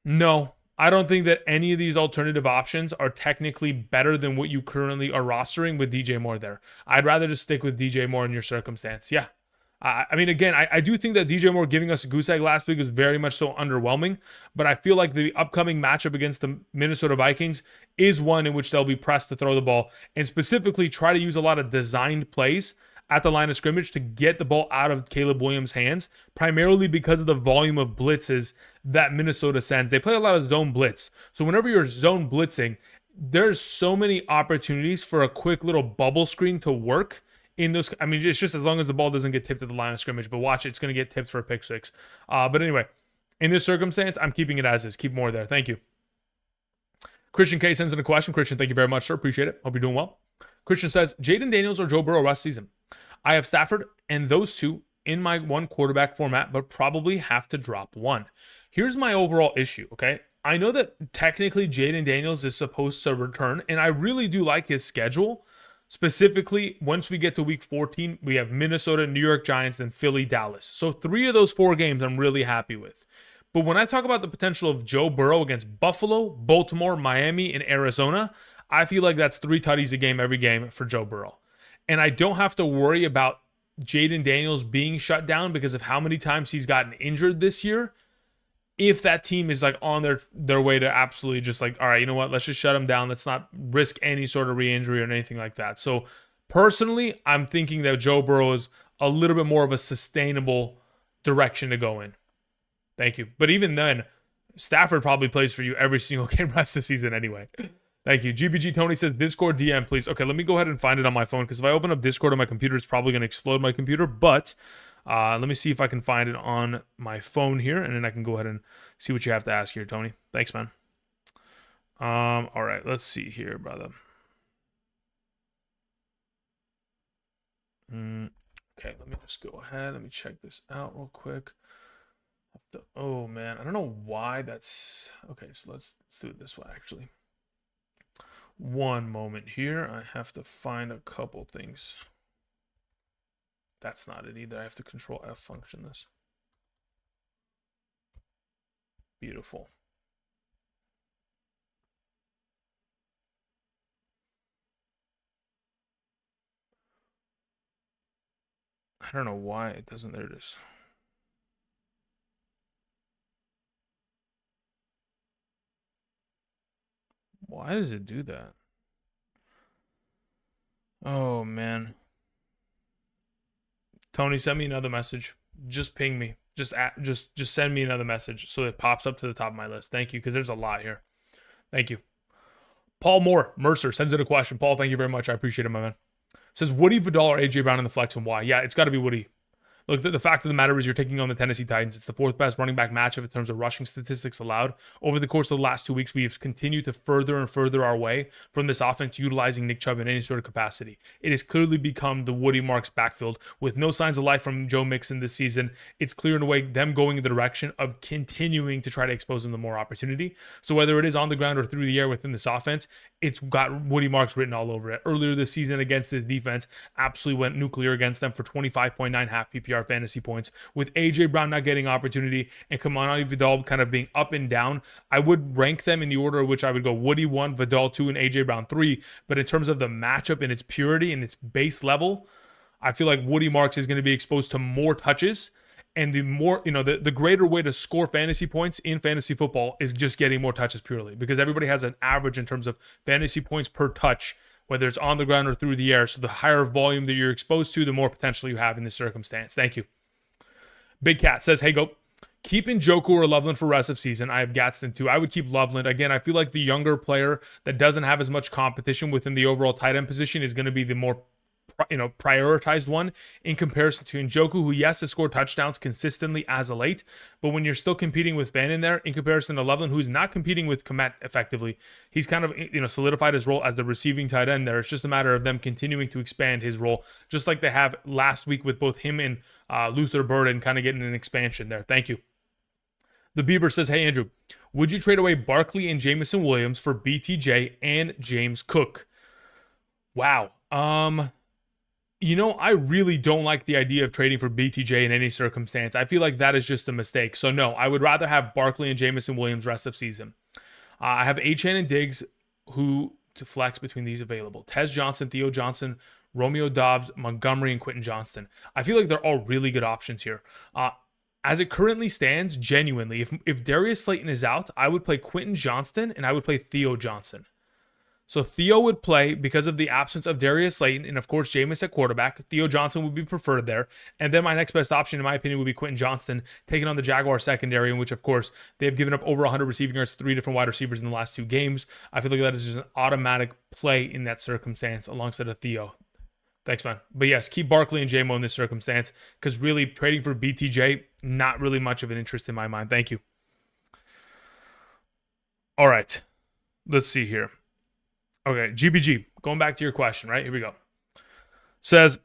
S1: No, I don't think that any of these alternative options are technically better than what you currently are rostering with DJ Moore there. I'd rather just stick with DJ Moore in your circumstance. Yeah. I do think that DJ Moore giving us a goose egg last week was very much so underwhelming, but I feel like the upcoming matchup against the Minnesota Vikings is one in which they'll be pressed to throw the ball and specifically try to use a lot of designed plays at the line of scrimmage to get the ball out of Caleb Williams' hands, primarily because of the volume of blitzes that Minnesota sends. They play a lot of zone blitz. So whenever you're zone blitzing, there's so many opportunities for a quick little bubble screen to work in those. It's just as long as the ball doesn't get tipped at the line of scrimmage, but watch, it's going to get tipped for a pick 6. But anyway, in this circumstance, I'm keeping it as is. Keep more there. Thank you. Christian K sends in a question. Christian, thank you very much, sir. Appreciate it. Hope you're doing well. Christian says, Jaden Daniels or Joe Burrow rest season? I have Stafford and those 2 in my 1 quarterback format, but probably have to drop 1. Here's my overall issue, okay? I know that technically Jaden Daniels is supposed to return, and I really do like his schedule. Specifically, once we get to week 14, we have Minnesota, New York Giants, then Philly, Dallas. So 3 of those 4 games I'm really happy with. But when I talk about the potential of Joe Burrow against Buffalo, Baltimore, Miami, and Arizona, I feel like that's 3 tutties a game every game for Joe Burrow. And I don't have to worry about Jaden Daniels being shut down because of how many times he's gotten injured this year. If that team is like on their way to absolutely just like, all right, you know what, let's just shut him down. Let's not risk any sort of re-injury or anything like that. So personally, I'm thinking that Joe Burrow is a little bit more of a sustainable direction to go in. Thank you. But even then, Stafford probably plays for you every single game rest of the season anyway. Thank you. GBG Tony says, Discord DM, please. Okay, let me go ahead and find it on my phone because if I open up Discord on my computer, it's probably going to explode my computer. But let me see if I can find it on my phone here, and then I can go ahead and see what you have to ask here, Tony. Thanks, man. All right, let's see here, brother. Okay, let me just go ahead. Let me check this out real quick. Oh man, I don't know why that's okay. So let's do it this way. Actually, one moment here. I have to find a couple things. That's not it either. I have to Control F function this. Beautiful. I don't know why it doesn't. There it is. Why does it do that? Oh man. Tony, send me another message. Just ping me. Just send me another message so it pops up to the top of my list. Thank you, because there's a lot here. Thank you. Paul Moore, Mercer, sends in a question. Paul, thank you very much. I appreciate it, my man. Says Woody, Vidal, or AJ Brown in the flex, and why? Yeah, it's got to be Woody. Look, the fact of the matter is you're taking on the Tennessee Titans. It's the fourth best running back matchup in terms of rushing statistics allowed. Over the course of the last 2 weeks, we've continued to further and further our way from this offense utilizing Nick Chubb in any sort of capacity. It has clearly become the Woody Marks backfield with no signs of life from Joe Mixon this season. It's clear in a way them going in the direction of continuing to try to expose them to more opportunity. So whether it is on the ground or through the air within this offense, it's got Woody Marks written all over it. Earlier this season against this defense, absolutely went nuclear against them for 25.9 half PPR fantasy points. With AJ Brown not getting opportunity and Kamani Vidal kind of being up and down, I would rank them in the order of which I would go Woody 1, Vidal 2, and AJ Brown 3. But in terms of the matchup and its purity and its base level, I feel like Woody Marks is going to be exposed to more touches. And the more, the greater way to score fantasy points in fantasy football is just getting more touches purely, because everybody has an average in terms of fantasy points per touch, whether it's on the ground or through the air. So the higher volume that you're exposed to, the more potential you have in this circumstance. Thank you. Big Cat says, hey, go. Keep Njoku or Loveland for rest of season. I have Gadsden too. I would keep Loveland. Again, I feel like the younger player that doesn't have as much competition within the overall tight end position is going to be the more prioritized one in comparison to Njoku, who, yes, has scored touchdowns consistently as of late, but when you're still competing with Van in there, in comparison to Loveland, who's not competing with Komet effectively, he's kind of, solidified his role as the receiving tight end there. It's just a matter of them continuing to expand his role, just like they have last week with both him and Luther Burden kind of getting an expansion there. Thank you. The Beaver says, hey, Andrew, would you trade away Barkley and Jamison Williams for BTJ and James Cook? Wow. I really don't like the idea of trading for BTJ in any circumstance. I feel like that is just a mistake. So no, I would rather have Barkley and Jamison Williams rest of season. I have Achane and Diggs who to flex between these available. Tez Johnson, Theo Johnson, Romeo Dobbs, Montgomery, and Quentin Johnston. I feel like they're all really good options here. As it currently stands, genuinely, if Darius Slayton is out, I would play Quentin Johnston and I would play Theo Johnson. So Theo would play because of the absence of Darius Slayton and, of course, Jameis at quarterback. Theo Johnson would be preferred there. And then my next best option, in my opinion, would be Quentin Johnston, taking on the Jaguar secondary, in which, of course, they've given up over 100 receiving yards to 3 different wide receivers in the last 2 games. I feel like that is just an automatic play in that circumstance alongside of Theo. Thanks, man. But yes, keep Barkley and JMO in this circumstance, because really trading for BTJ, not really much of an interest in my mind. Thank you. All right. Let's see here. Okay, GBG, going back to your question, right? Here we go. Says,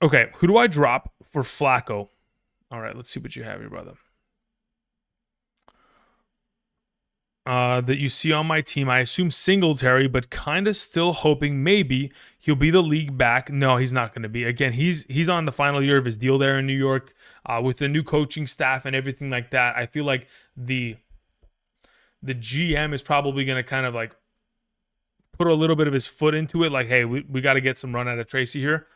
S1: okay, who do I drop for Flacco? All right, let's see what you have here, brother. That you see on my team, I assume Singletary, but kind of still hoping maybe he'll be the league back. No, he's not going to be. Again, he's on the final year of his deal there in New York with the new coaching staff and everything like that. I feel like the GM is probably going to kind of like put a little bit of his foot into it, like, hey, we got to get some run out of Tracy here,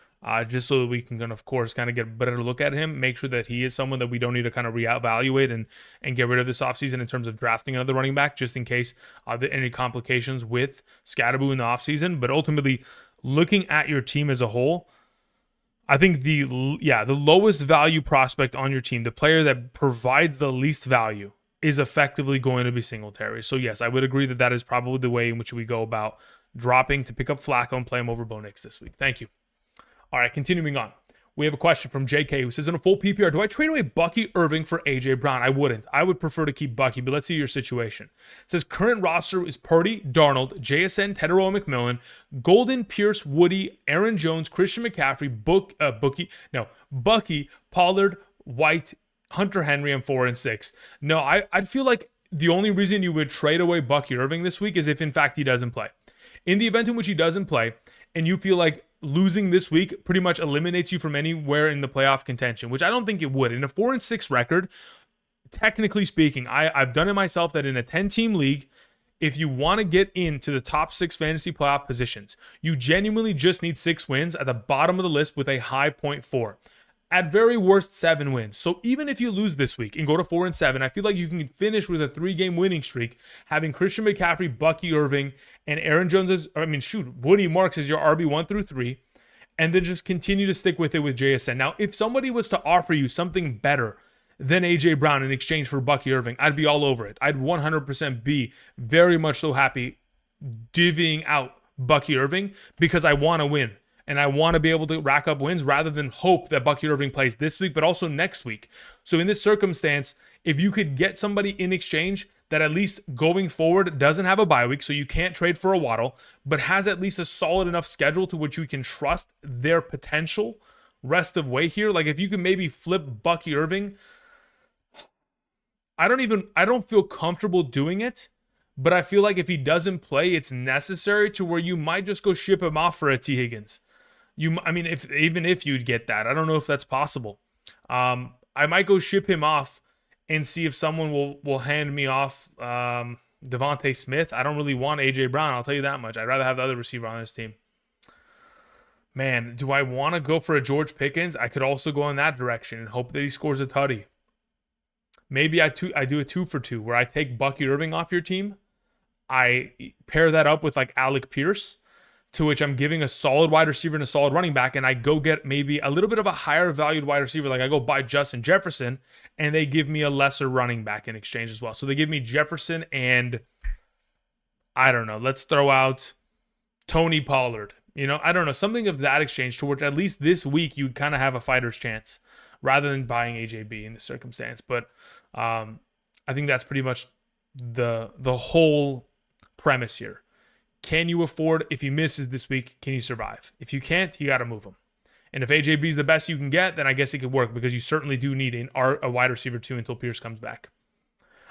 S1: just so that we can, of course, kind of get a better look at him, make sure that he is someone that we don't need to kind of reevaluate and get rid of this offseason in terms of drafting another running back, just in case there any complications with Scatterboo in the offseason. But ultimately, looking at your team as a whole, I think the lowest value prospect on your team, the player that provides the least value, is effectively going to be Singletary. So yes, I would agree that is probably the way in which we go about dropping to pick up Flacco and play him over Bo Nix this week. Thank you. All right, continuing on. We have a question from JK who says, in a full PPR, do I trade away Bucky Irving for AJ Brown? I wouldn't. I would prefer to keep Bucky, but let's see your situation. It says current roster is Purdy, Darnold, JSN, Tedero McMillan, Golden, Pierce, Woody, Aaron Jones, Christian McCaffrey, Bucky, Pollard, White, Hunter Henry, and 4 and 6. No, I'd feel like the only reason you would trade away Bucky Irving this week is if in fact he doesn't play. In the event in which he doesn't play, and you feel like losing this week pretty much eliminates you from anywhere in the playoff contention, which I don't think it would. In a 4 and 6 record, technically speaking, I've done it myself that in a 10-team league, if you want to get into the top 6 fantasy playoff positions, you genuinely just need 6 wins at the bottom of the list with a high 0.4. At very worst, 7 wins. So even if you lose this week and go to 4 and 7, I feel like you can finish with a 3-game winning streak, having Christian McCaffrey, Bucky Irving, and Aaron Jones Woody Marks as your RB1 through 3, and then just continue to stick with it with JSN. Now, if somebody was to offer you something better than AJ Brown in exchange for Bucky Irving, I'd be all over it. I'd 100% be very much so happy divvying out Bucky Irving because I want to win. And I want to be able to rack up wins rather than hope that Bucky Irving plays this week, but also next week. So in this circumstance, if you could get somebody in exchange that at least going forward doesn't have a bye week, so you can't trade for a Waddle, but has at least a solid enough schedule to which you can trust their potential rest of way here. Like if you can maybe flip Bucky Irving, I don't feel comfortable doing it, but I feel like if he doesn't play, it's necessary to where you might just go ship him off for a T. Higgins. Even if you'd get that, I don't know if that's possible. I might go ship him off and see if someone will hand me off Devontae Smith. I don't really want AJ Brown, I'll tell you that much. I'd rather have the other receiver on this team. Man, do I want to go for a George Pickens? I could also go in that direction and hope that he scores a tutty. Maybe I do a 2-for-2 where I take Bucky Irving off your team. I pair that up with like Alec Pierce, to which I'm giving a solid wide receiver and a solid running back, and I go get maybe a little bit of a higher valued wide receiver, like I go buy Justin Jefferson, and they give me a lesser running back in exchange as well. So they give me Jefferson and, I don't know, let's throw out Tony Pollard. I don't know, something of that exchange to which at least this week you kind of have a fighter's chance rather than buying AJB in this circumstance. But I think that's pretty much the whole premise here. Can you afford, if he misses this week, can you survive? If you can't, you got to move him. And if AJB is the best you can get, then I guess it could work because you certainly do need a wide receiver too until Pierce comes back.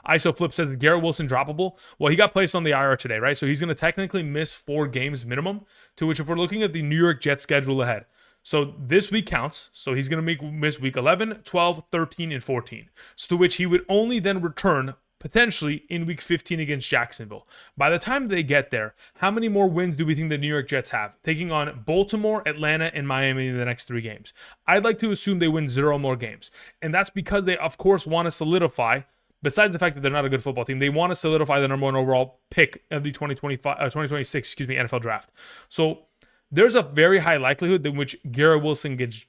S1: ISO Flip says, Garrett Wilson droppable? Well, he got placed on the IR today, right? So he's going to technically miss 4 games minimum, to which if we're looking at the New York Jets schedule ahead. So this week counts. So he's going to miss week 11, 12, 13, and 14. So to which he would only then return potentially in week 15 against Jacksonville. By the time they get there, how many more wins do we think the New York Jets have? Taking on Baltimore, Atlanta, and Miami in the next 3 games. I'd like to assume they win 0 more games. And that's because they, of course, want to solidify, besides the fact that they're not a good football team, they want to solidify the number 1 overall pick of the 2026 NFL draft. So there's a very high likelihood in which Garrett Wilson gets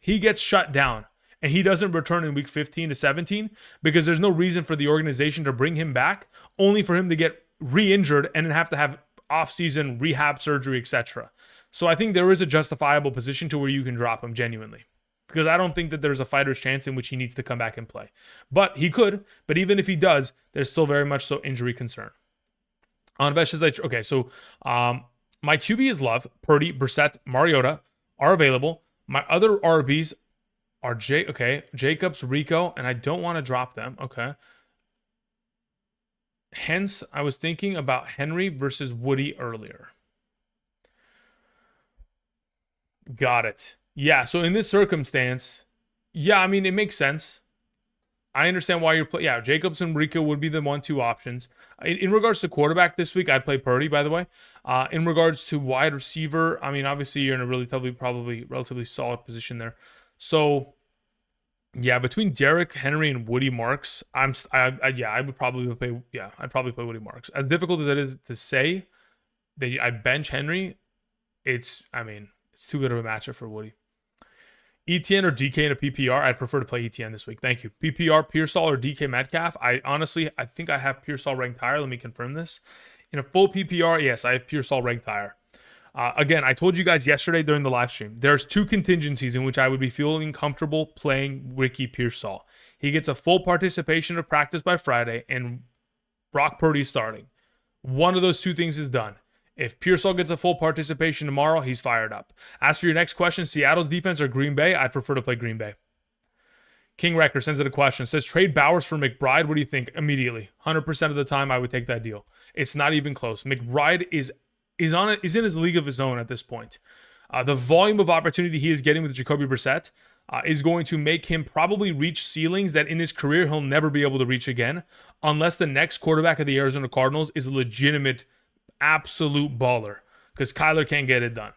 S1: he gets shut down. And he doesn't return in week 15 to 17 because there's no reason for the organization to bring him back, only for him to get re-injured and then have to have off-season rehab surgery, etc. So I think there is a justifiable position to where you can drop him genuinely, because I don't think that there's a fighter's chance in which he needs to come back and play. But he could, but even if he does, there's still very much so injury concern. On Vesh, okay, so my QB is Love, Purdy, Brissett, Mariota are available. My other RBs are Jacobs, Rico, and I don't want to drop them. Okay. Hence, I was thinking about Henry versus Woody earlier. Got it. Yeah, so in this circumstance, yeah, I mean, it makes sense. I understand why you're playing. Yeah, Jacobs and Rico would be the 1-2 options. In regards to quarterback this week, I'd play Purdy, by the way. In regards to wide receiver, I mean, obviously you're in a probably relatively solid position there. So, yeah, between Derrick Henry and Woody Marks, I'd probably play Woody Marks. As difficult as it is to say that I'd bench Henry, it's too good of a matchup for Woody. ETN or DK in a PPR? I'd prefer to play ETN this week. Thank you. PPR, Pearsall or DK Metcalf? I think I have Pearsall ranked higher. Let me confirm this. In a full PPR, yes, I have Pearsall ranked higher. Again, I told you guys yesterday during the live stream, there's 2 contingencies in which I would be feeling comfortable playing Ricky Pearsall. He gets a full participation of practice by Friday, and Brock Purdy starting. One of those 2 things is done. If Pearsall gets a full participation tomorrow, he's fired up. As for your next question, Seattle's defense or Green Bay, I'd prefer to play Green Bay. King Wrecker sends it a question. Says, trade Bowers for McBride. What do you think? Immediately. 100% of the time, I would take that deal. It's not even close. McBride is in his league of his own at this point. The volume of opportunity he is getting with Jacoby Brissett is going to make him probably reach ceilings that in his career he'll never be able to reach again, unless the next quarterback of the Arizona Cardinals is a legitimate, absolute baller, because Kyler can't get it done.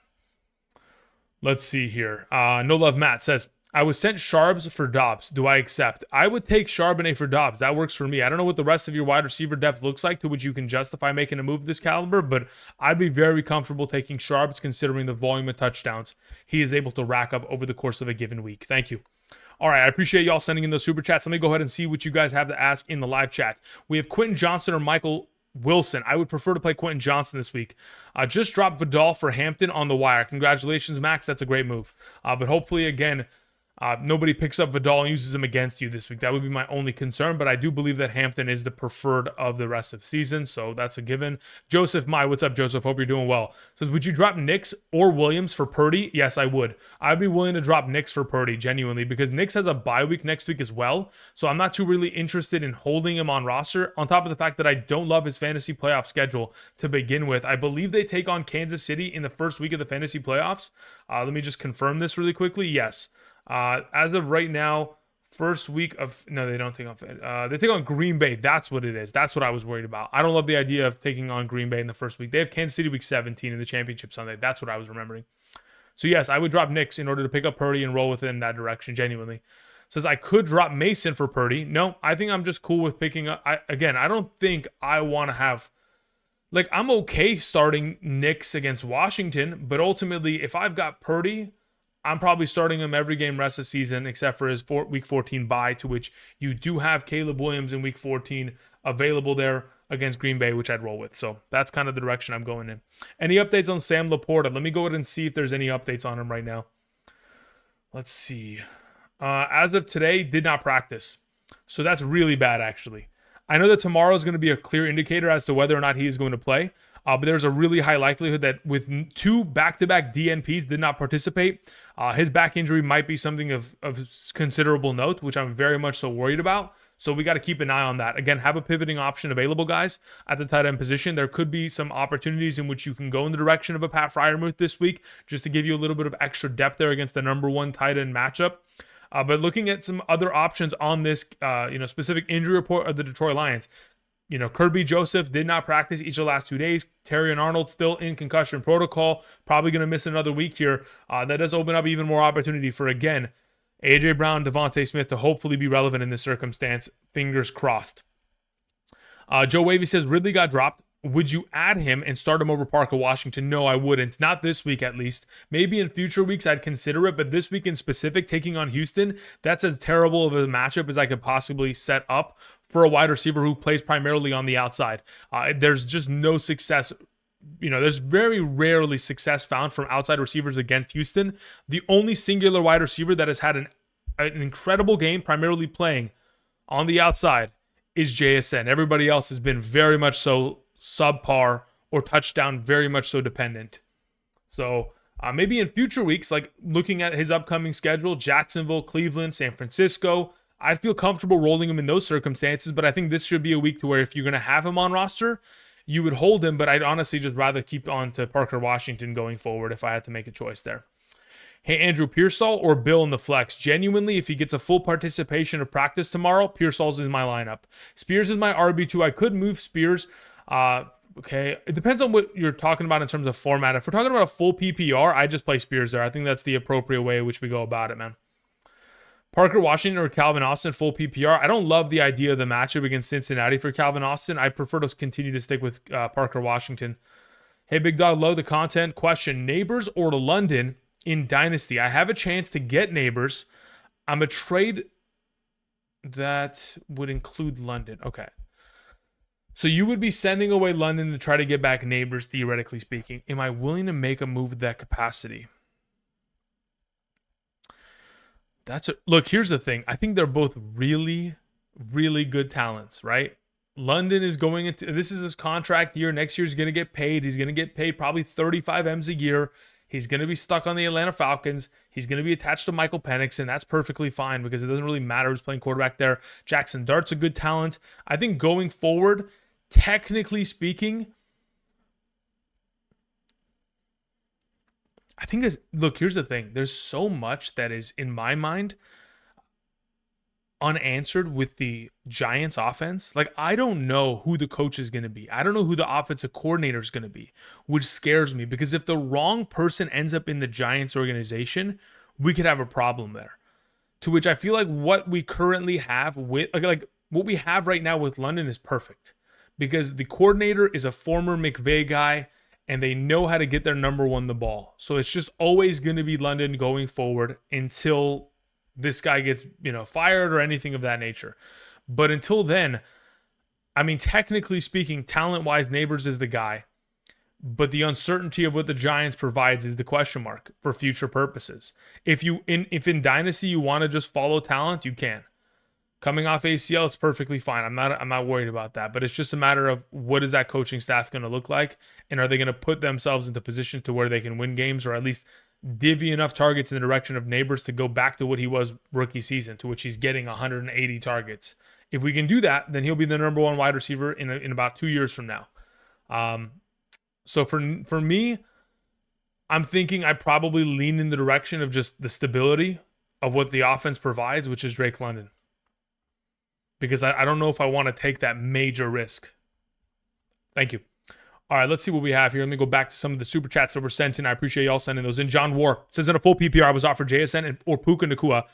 S1: Let's see here. No Love Matt says, I was sent Charbs for Dobbs. Do I accept? I would take Charbonnet for Dobbs. That works for me. I don't know what the rest of your wide receiver depth looks like to which you can justify making a move of this caliber, but I'd be very comfortable taking Charbs considering the volume of touchdowns he is able to rack up over the course of a given week. Thank you. All right, I appreciate y'all sending in those super chats. Let me go ahead and see what you guys have to ask in the live chat. We have Quentin Johnson or Michael Wilson. I would prefer to play Quentin Johnson this week. Just dropped Vidal for Hampton on the wire. Congratulations, Max. That's a great move. But hopefully, again, nobody picks up Vidal and uses him against you this week. That would be my only concern, but I do believe that Hampton is the preferred of the rest of the season, so that's a given. Joseph Mai, what's up, Joseph? Hope you're doing well. Says, would you drop Nix or Williams for Purdy? Yes, I would. I'd be willing to drop Nix for Purdy, genuinely, because Nix has a bye week next week as well, so I'm not too really interested in holding him on roster, on top of the fact that I don't love his fantasy playoff schedule to begin with. I believe they take on Kansas City in the first week of the fantasy playoffs. Let me just confirm this really quickly. Yes. As of right now, first week of... No, they don't take on... they take on Green Bay. That's what it is. That's what I was worried about. I don't love the idea of taking on Green Bay in the first week. They have Kansas City week 17 in the championship Sunday. That's what I was remembering. So yes, I would drop Nix in order to pick up Purdy and roll within that direction, genuinely. Says, I could drop Mason for Purdy. No, I think I'm just cool with picking up... I don't think I want to have... Like, I'm okay starting Nix against Washington, but ultimately, if I've got Purdy... I'm probably starting him every game rest of the season except for his week 14 bye, to which you do have Caleb Williams in week 14 available there against Green Bay, which I'd roll with. So that's kind of the direction I'm going in. Any updates on Sam Laporta? Let me go ahead and see if there's any updates on him right now. Let's see. As of today, did not practice. So that's really bad, actually. I know that tomorrow is going to be a clear indicator as to whether or not he is going to play. But there's a really high likelihood that with 2 back-to-back DNPs did not participate, his back injury might be something of considerable note, which I'm very much so worried about. So we got to keep an eye on that. Again, have a pivoting option available, guys, at the tight end position. There could be some opportunities in which you can go in the direction of a Pat Freiermuth this week, just to give you a little bit of extra depth there against the number 1 tight end matchup. But looking at some other options on this specific injury report of the Detroit Lions, Kirby Joseph did not practice each of the last 2 days. Terry and Arnold still in concussion protocol. Probably going to miss another week here. That does open up even more opportunity for, again, A.J. Brown, Devontae Smith to hopefully be relevant in this circumstance. Fingers crossed. Joe Wavy says, Ridley got dropped. Would you add him and start him over Parker Washington? No, I wouldn't. Not this week, at least. Maybe in future weeks I'd consider it, but this week in specific, taking on Houston, that's as terrible of a matchup as I could possibly set up for a wide receiver who plays primarily on the outside. There's just no success. There's very rarely success found from outside receivers against Houston. The only singular wide receiver that has had an incredible game, primarily playing on the outside, is JSN. Everybody else has been very much so subpar or touchdown very much so dependent. So maybe in future weeks, like looking at his upcoming schedule, Jacksonville, Cleveland, San Francisco, I'd feel comfortable rolling him in those circumstances, but I think this should be a week to where if you're going to have him on roster, you would hold him, but I'd honestly just rather keep on to Parker Washington going forward if I had to make a choice there. Hey, Andrew, Pearsall or Bill in the flex? Genuinely, if he gets a full participation of practice tomorrow, Pearsall's in my lineup. Spears is my RB2. I could move Spears. Okay, it depends on what you're talking about in terms of format. If we're talking about a full PPR, I just play Spears there. I think that's the appropriate way in which we go about it, man. Parker Washington or Calvin Austin, full PPR. I don't love the idea of the matchup against Cincinnati for Calvin Austin. I prefer to continue to stick with Parker Washington. Hey, Big Dog, love the content. Question, Neighbors or to London in Dynasty? I have a chance to get Neighbors. I'm a trade that would include London. Okay. So you would be sending away London to try to get back Neighbors, theoretically speaking. Am I willing to make a move at that capacity? Look, here's the thing. I think they're both really, really good talents, right? London is going into, this is his contract year. Next year he's going to get paid. He's going to get paid probably 35 M's a year. He's going to be stuck on the Atlanta Falcons. He's going to be attached to Michael Penix, and that's perfectly fine because it doesn't really matter who's playing quarterback there. Jackson Dart's a good talent. I think going forward, technically speaking, look, here's the thing. There's so much that is, in my mind, unanswered with the Giants offense. Like, I don't know who the coach is going to be. I don't know who the offensive coordinator is going to be, which scares me because if the wrong person ends up in the Giants organization, we could have a problem there. To which I feel like what we currently have with, like what we have right now with London is perfect because the coordinator is a former McVay guy and they know how to get their number one the ball. So it's just always going to be London going forward until this guy gets, fired or anything of that nature. But until then, I mean, technically speaking, talent-wise, Neighbors is the guy. But the uncertainty of what the Giants provides is the question mark for future purposes. If in Dynasty you want to just follow talent, you can. Coming off ACL, it's perfectly fine. I'm not worried about that. But it's just a matter of what is that coaching staff going to look like, and are they going to put themselves into position to where they can win games or at least divvy enough targets in the direction of Neighbors to go back to what he was rookie season, to which he's getting 180 targets. If we can do that, then he'll be the number one wide receiver in about 2 years from now. So for me, I'm thinking I probably lean in the direction of just the stability of what the offense provides, which is Drake London. Because I don't know if I want to take that major risk. Thank you. All right, let's see what we have here. Let me go back to some of the super chats that were sent in. I appreciate y'all sending those in. John War says, in a full PPR, I was offered JSN or Puka Nacua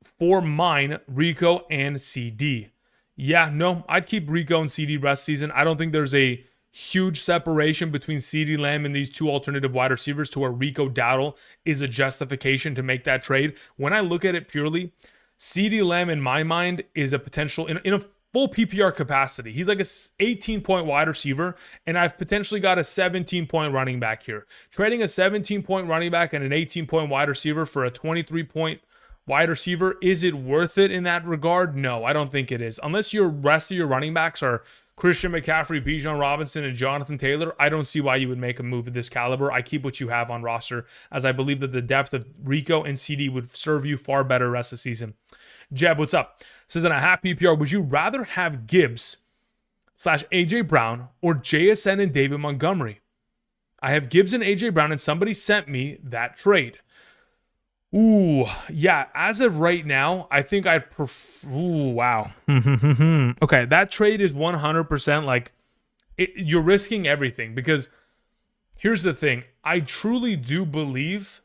S1: for mine, Rico, and CD. Yeah, no, I'd keep Rico and CD rest season. I don't think there's a huge separation between CD Lamb and these two alternative wide receivers to where Rico Dowdle is a justification to make that trade. When I look at it purely, CD Lamb, in my mind, is a potential in a full PPR capacity. He's like a 18-point wide receiver, and I've potentially got a 17-point running back here. Trading a 17-point running back and an 18-point wide receiver for a 23-point wide receiver, is it worth it in that regard? No, I don't think it is. Unless your rest of your running backs are Christian McCaffrey, Bijan Robinson, and Jonathan Taylor, I don't see why you would make a move of this caliber. I keep what you have on roster, as I believe that the depth of Rico and CD would serve you far better rest of the season. Jeb, what's up? Says, in a half PPR, would you rather have Gibbs / AJ Brown or JSN and David Montgomery? I have Gibbs and AJ Brown, and somebody sent me that trade. Ooh, yeah. As of right now, I think I'd prefer. Ooh, wow. Okay, that trade is 100% like you're risking everything, because here's the thing. I truly do believe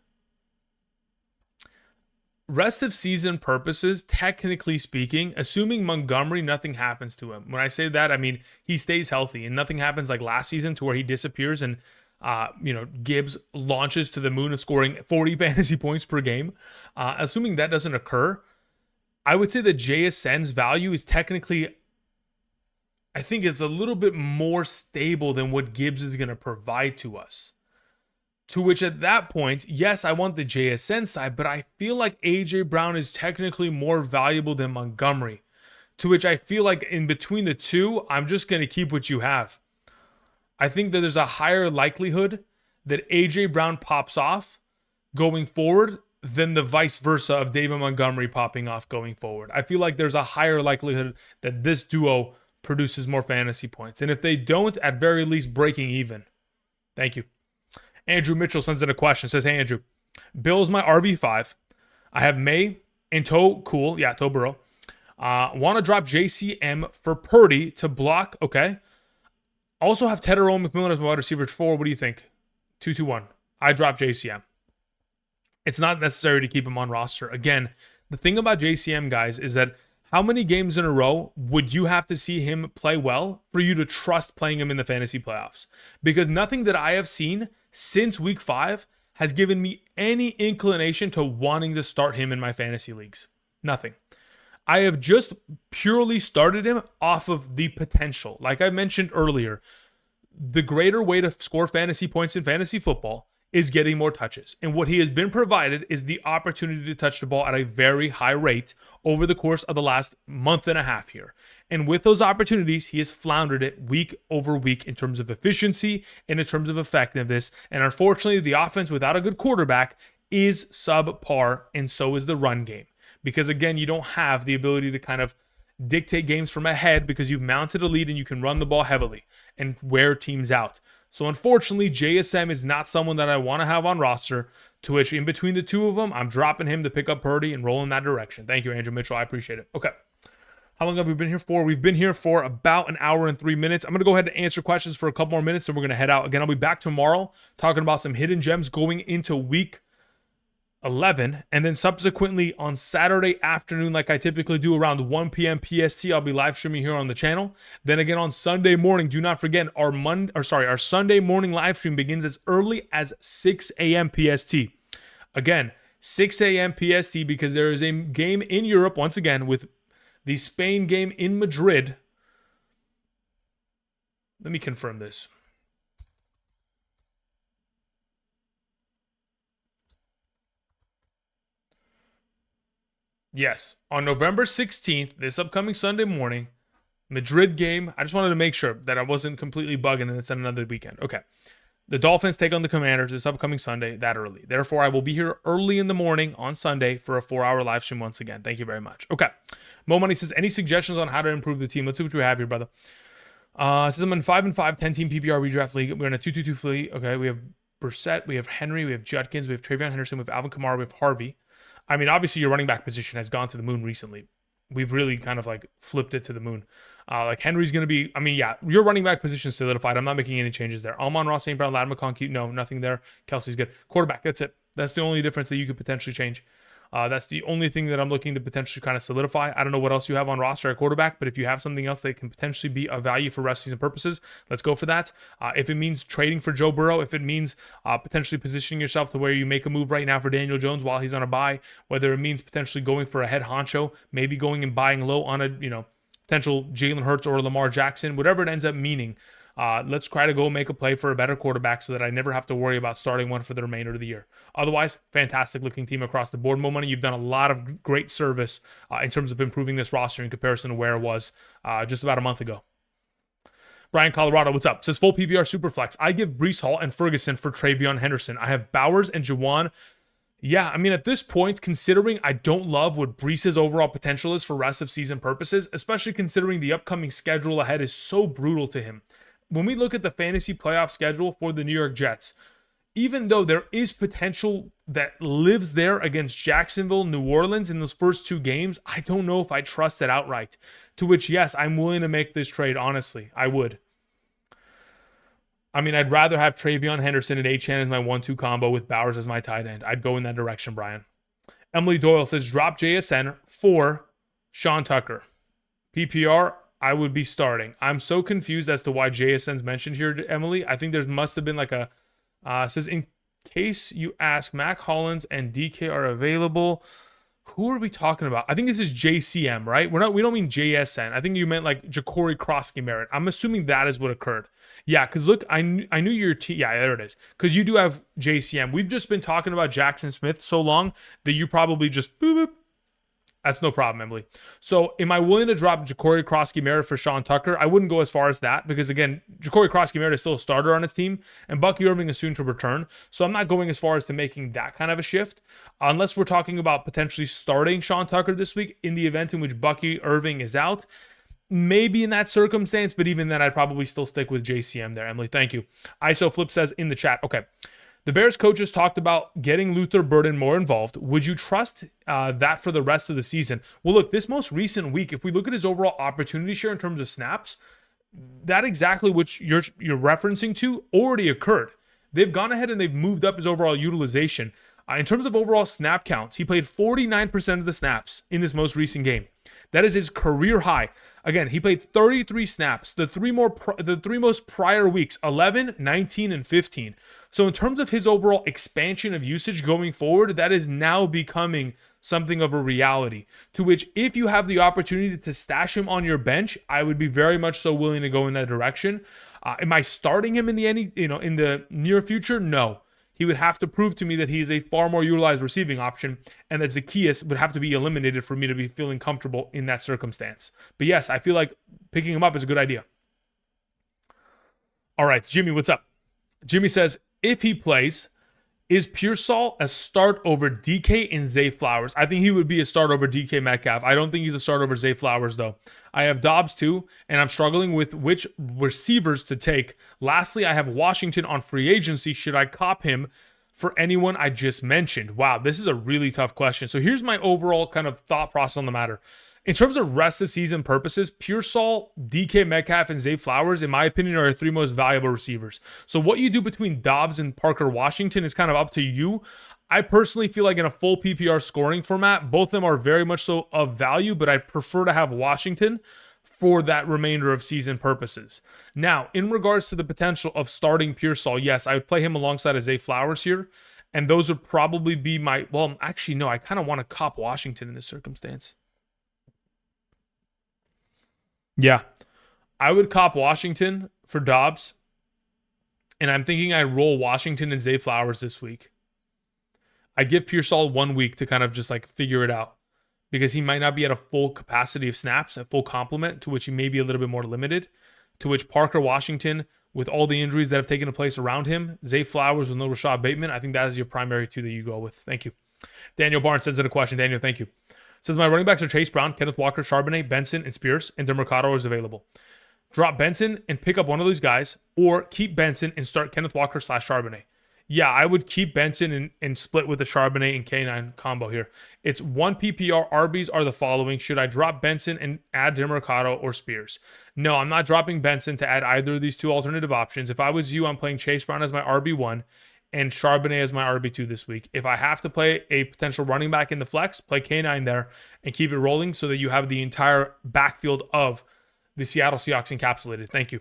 S1: rest of season purposes, technically speaking, assuming Montgomery, nothing happens to him. When I say that, I mean he stays healthy and nothing happens like last season to where he disappears and Gibbs launches to the moon of scoring 40 fantasy points per game. Assuming that doesn't occur, I would say that JSN's value is technically, I think it's a little bit more stable than what Gibbs is going to provide to us. To which at that point, yes, I want the JSN side, but I feel like AJ Brown is technically more valuable than Montgomery. To which I feel like in between the two, I'm just going to keep what you have. I think that there's a higher likelihood that AJ Brown pops off going forward than the vice versa of David Montgomery popping off going forward. I feel like there's a higher likelihood that this duo produces more fantasy points. And if they don't, at very least breaking even. Thank you. Andrew Mitchell sends in a question. Says, hey, Andrew, Bill's my RV5. I have May and Toe Cool. Yeah, Toe Burrow. Want to drop JCM for Purdy to block. Okay. Also have Tedero McMillan as my wide receiver 4. What do you think? 2-2-1. I drop JCM. It's not necessary to keep him on roster. Again, the thing about JCM, guys, is that how many games in a row would you have to see him play well for you to trust playing him in the fantasy playoffs? Because nothing that I have seen since week 5 has given me any inclination to wanting to start him in my fantasy leagues. Nothing. I have just purely started him off of the potential. Like I mentioned earlier, the greater way to score fantasy points in fantasy football is getting more touches. And what he has been provided is the opportunity to touch the ball at a very high rate over the course of the last month and a half here. And with those opportunities, he has floundered it week over week in terms of efficiency and in terms of effectiveness. And unfortunately, the offense without a good quarterback is subpar, and so is the run game. Because again, you don't have the ability to kind of dictate games from ahead because you've mounted a lead and you can run the ball heavily and wear teams out. So unfortunately, JSM is not someone that I want to have on roster, to which in between the two of them, I'm dropping him to pick up Purdy and roll in that direction. Thank you, Andrew Mitchell. I appreciate it. Okay. How long have we been here for? We've been here for about an hour and 3 minutes. I'm going to go ahead and answer questions for a couple more minutes, and we're going to head out. Again, I'll be back tomorrow talking about some hidden gems going into week 11, and then subsequently on Saturday afternoon, like I typically do around 1 p.m. PST, I'll be live streaming here on the channel. Then again on Sunday morning, do not forget our Sunday morning live stream begins as early as 6 a.m. PST. Again, 6 a.m. PST, because there is a game in Europe once again with the Spain game in Madrid. Let me confirm this. Yes, on November 16th, this upcoming Sunday morning, Madrid game. I just wanted to make sure that I wasn't completely bugging and it's on another weekend. Okay. The Dolphins take on the Commanders this upcoming Sunday that early. Therefore, I will be here early in the morning on Sunday for a 4-hour live stream once again. Thank you very much. Okay. Mo Money says, any suggestions on how to improve the team? Let's see what we have here, brother. Says I'm in 5-5, 10-team PPR redraft league. We're in a 2-2-2 fleet. Okay. We have Brissett. We have Henry. We have Judkins. We have Travion Henderson. We have Alvin Kamara. We have Harvey. I mean, obviously, your running back position has gone to the moon recently. We've really kind of like flipped it to the moon. Like Henry's going to be, I mean, yeah, your running back position is solidified. I'm not making any changes there. Almon Ross, St. Brown, Ladder McConkey, no, nothing there. Kelsey's good. Quarterback, that's it. That's the only difference that you could potentially change. That's the only thing that I'm looking to potentially kind of solidify. I don't know what else you have on roster at quarterback, but if you have something else that can potentially be of value for rest season purposes, let's go for that. If it means trading for Joe Burrow, if it means potentially positioning yourself to where you make a move right now for Daniel Jones while he's on a bye, whether it means potentially going for a head honcho, maybe going and buying low on a potential Jalen Hurts or Lamar Jackson, whatever it ends up meaning. Let's try to go make a play for a better quarterback so that I never have to worry about starting one for the remainder of the year. Otherwise, fantastic looking team across the board. Mo Money, you've done a lot of great service in terms of improving this roster in comparison to where it was just about a month ago. Brian Colorado, what's up? Says full PPR Superflex. I give Breece Hall and Ferguson for Travion Henderson. I have Bowers and Juwan. Yeah, I mean, at this point, considering I don't love what Breece's overall potential is for rest of season purposes, especially considering the upcoming schedule ahead is so brutal to him. When we look at the fantasy playoff schedule for the New York Jets, even though there is potential that lives there against Jacksonville, New Orleans in those first two games, I don't know if I trust it outright. To which, yes, I'm willing to make this trade, honestly. I would. I mean, I'd rather have Travion Henderson and Achane as my 1-2 combo with Bowers as my tight end. I'd go in that direction, Brian. Emily Doyle says, drop JSN for Sean Tucker. PPR, I would be starting. I'm so confused as to why JSN's mentioned here, Emily. I think there must have been like a, says, in case you ask, Mac Hollins and DK are available. Who are we talking about? I think this is JCM, right? We don't mean JSN. I think you meant like Ja'Cory Krosky Merritt. I'm assuming that is what occurred. Yeah, because look, I knew your yeah, there it is. Because you do have JCM. We've just been talking about Jackson Smith so long that you probably just boop, boop. That's no problem, Emily. So am I willing to drop Ja'Cory Krosky Merritt for Sean Tucker? I wouldn't go as far as that because, again, Ja'Cory Krosky Merritt is still a starter on his team, and Bucky Irving is soon to return. So I'm not going as far as to making that kind of a shift, unless we're talking about potentially starting Sean Tucker this week in the event in which Bucky Irving is out. Maybe in that circumstance, but even then, I'd probably still stick with JCM there, Emily. Thank you. ISO Flip says in the chat, okay. The Bears coaches talked about getting Luther Burden more involved. Would you trust that for the rest of the season? Well, look, this most recent week, if we look at his overall opportunity share in terms of snaps, that exactly which you're referencing to already occurred. They've gone ahead and they've moved up his overall utilization. In terms of overall snap counts, he played 49% of the snaps in this most recent game. That is his career high. Again, he played 33 snaps the three most prior weeks, 11, 19, and 15. So in terms of his overall expansion of usage going forward, that is now becoming something of a reality, to which if you have the opportunity to stash him on your bench, I would be very much so willing to go in that direction. Am I starting him in the near future? No. He would have to prove to me that he is a far more utilized receiving option, and that Zacchaeus would have to be eliminated for me to be feeling comfortable in that circumstance. But yes, I feel like picking him up is a good idea. All right, Jimmy, what's up? Jimmy says, if he plays, is Pearsall a start over DK and Zay Flowers? I think he would be a start over DK Metcalf. I don't think he's a start over Zay Flowers, though. I have Dobbs, too, and I'm struggling with which receivers to take. Lastly, I have Washington on free agency. Should I cop him for anyone I just mentioned? Wow, this is a really tough question. So here's my overall kind of thought process on the matter. In terms of rest of season purposes, Pearsall, DK Metcalf, and Zay Flowers, in my opinion, are the three most valuable receivers. So what you do between Dobbs and Parker Washington is kind of up to you. I personally feel like in a full PPR scoring format, both of them are very much so of value, but I prefer to have Washington for that remainder of season purposes. Now, in regards to the potential of starting Pearsall, yes, I would play him alongside of Zay Flowers here, and those would probably be my, well, actually, no, I kind of want to cop Washington in this circumstance. Yeah, I would cop Washington for Dobbs, and I'm thinking I roll Washington and Zay Flowers this week. I give Pearsall 1 week to kind of just like figure it out, because he might not be at a full capacity of snaps, a full complement, to which he may be a little bit more limited, to which Parker Washington, with all the injuries that have taken place around him, Zay Flowers with no Rashad Bateman, I think that is your primary two that you go with. Thank you. Daniel Barnes sends in a question. Daniel, thank you. Says my running backs are Chase Brown, Kenneth Walker, Charbonnet, Benson, and Spears, and DeMercado is available. Drop Benson and pick up one of these guys, or keep Benson and start Kenneth Walker / Charbonnet. Yeah, I would keep Benson and split with the Charbonnet and K9 combo here. It's 1 PPR. RBs are the following. Should I drop Benson and add DeMercado or Spears? No, I'm not dropping Benson to add either of these two alternative options. If I was you, I'm playing Chase Brown as my RB1 and Charbonnet as my RB2 this week. If I have to play a potential running back in the flex, play K9 there and keep it rolling so that you have the entire backfield of the Seattle Seahawks encapsulated. Thank you.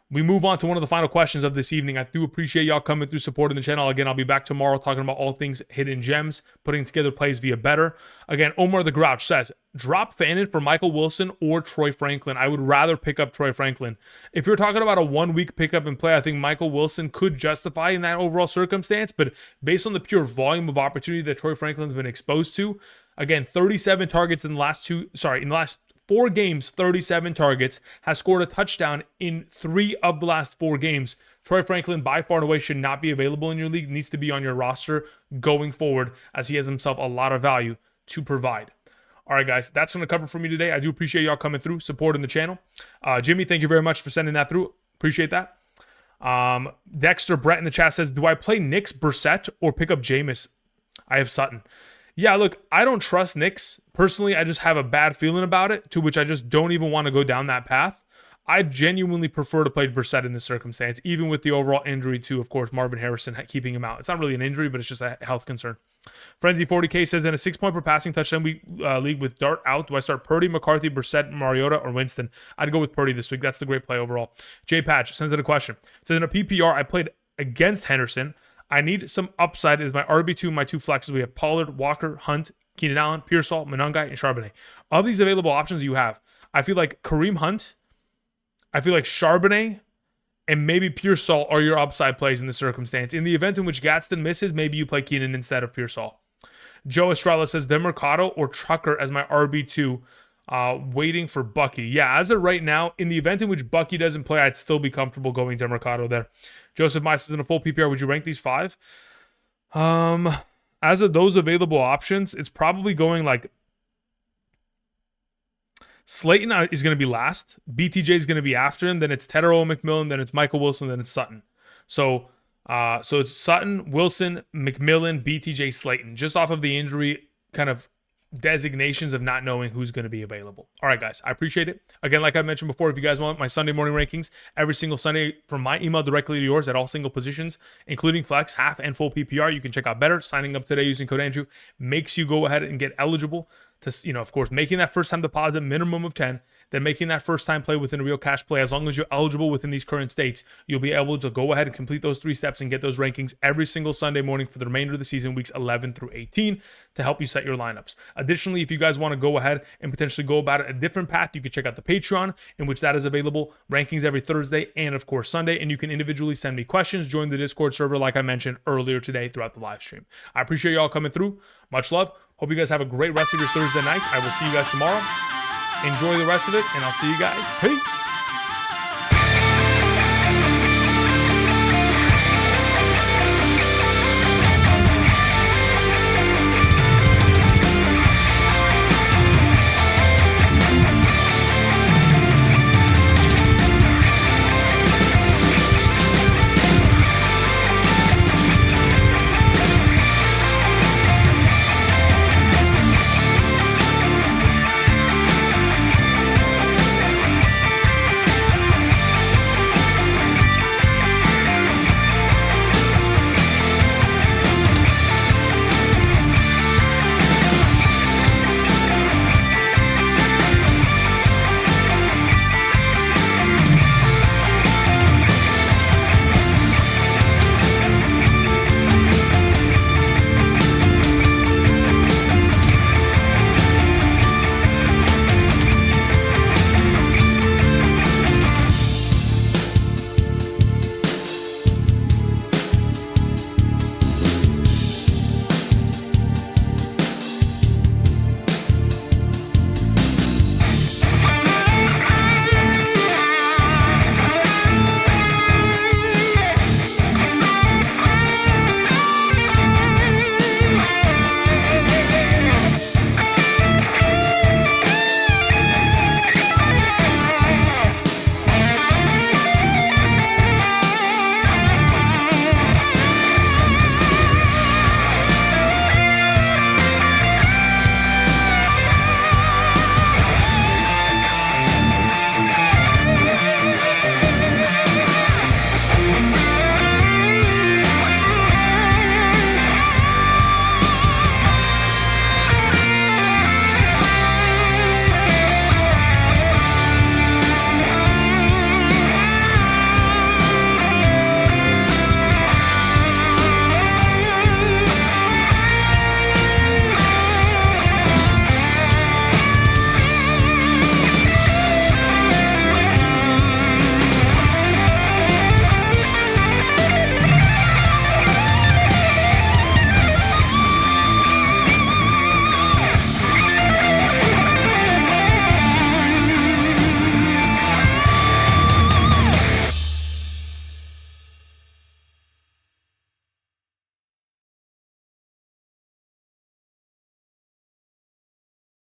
S1: We move on to one of the final questions of this evening. I do appreciate y'all coming through, supporting the channel. Again, I'll be back tomorrow talking about all things hidden gems, putting together plays via Betr. Again, Omar the Grouch says, drop Fannin for Michael Wilson or Troy Franklin. I would rather pick up Troy Franklin. If you're talking about a 1 week pickup and play, I think Michael Wilson could justify in that overall circumstance, but based on the pure volume of opportunity that Troy Franklin's been exposed to, again, 37 targets in the last 4 games, 37 targets, has scored a touchdown in 3 of the last 4 games. Troy Franklin, by far and away, should not be available in your league, needs to be on your roster going forward, as he has himself a lot of value to provide. All right, guys, that's going to cover for me today. I do appreciate y'all coming through, supporting the channel. Jimmy, thank you very much for sending that through. Appreciate that. Dexter Brett in the chat says, do I play Nix, Brissett, or pick up Jameis? I have Sutton. Yeah, look, I don't trust Nix. Personally, I just have a bad feeling about it, to which I just don't even want to go down that path. I genuinely prefer to play Brissett in this circumstance, even with the overall injury to, of course, Marvin Harrison keeping him out. It's not really an injury, but it's just a health concern. Frenzy40K says, in a 6-point per passing touchdown league with Dart out, do I start Purdy, McCarthy, Brissett, Mariota, or Winston? I'd go with Purdy this week. That's the great play overall. J Patch sends in a question. Says, in a PPR, I played against Henderson. I need some upside as my RB2, my 2 flexes. We have Pollard, Walker, Hunt, Keenan Allen, Pearsall, Monangai, and Charbonnet. Of these available options you have, I feel like Kareem Hunt, I feel like Charbonnet, and maybe Pearsall are your upside plays in this circumstance. In the event in which Gadsden misses, maybe you play Keenan instead of Pearsall. Joe Estrella says, DeMercado or Trucker as my RB2, waiting for Bucky. Yeah, as of right now, in the event in which Bucky doesn't play, I'd still be comfortable going DeMercado there. Joseph Mice says, in a full PPR, would you rank these 5? As of those available options, it's probably going like Slayton is going to be last. BTJ is going to be after him. Then it's Tedero McMillan. Then it's Michael Wilson. Then it's Sutton. So it's Sutton, Wilson, McMillan, BTJ, Slayton. Just off of the injury kind of designations of not knowing who's going to be available. All right, guys, I appreciate it. Again, like I mentioned before, if you guys want my Sunday morning rankings every single Sunday from my email directly to yours at all single positions, including flex, half, and full PPR, you can check out Betr. Signing up today using code Andrew makes you go ahead and get eligible to, of course, making that first time deposit minimum of 10, then making that first time play within a real cash play. As long as you're eligible within these current states, you'll be able to go ahead and complete those 3 steps and get those rankings every single Sunday morning for the remainder of the season, weeks 11 through 18, to help you set your lineups. Additionally, if you guys want to go ahead and potentially go about it a different path, you can check out the Patreon, in which that is available, rankings every Thursday and of course Sunday, and you can individually send me questions, join the Discord server like I mentioned earlier today throughout the live stream. I appreciate y'all coming through. Much love. Hope you guys have a great rest of your Thursday night. I will see you guys tomorrow. Enjoy the rest of it, and I'll see you guys. Peace.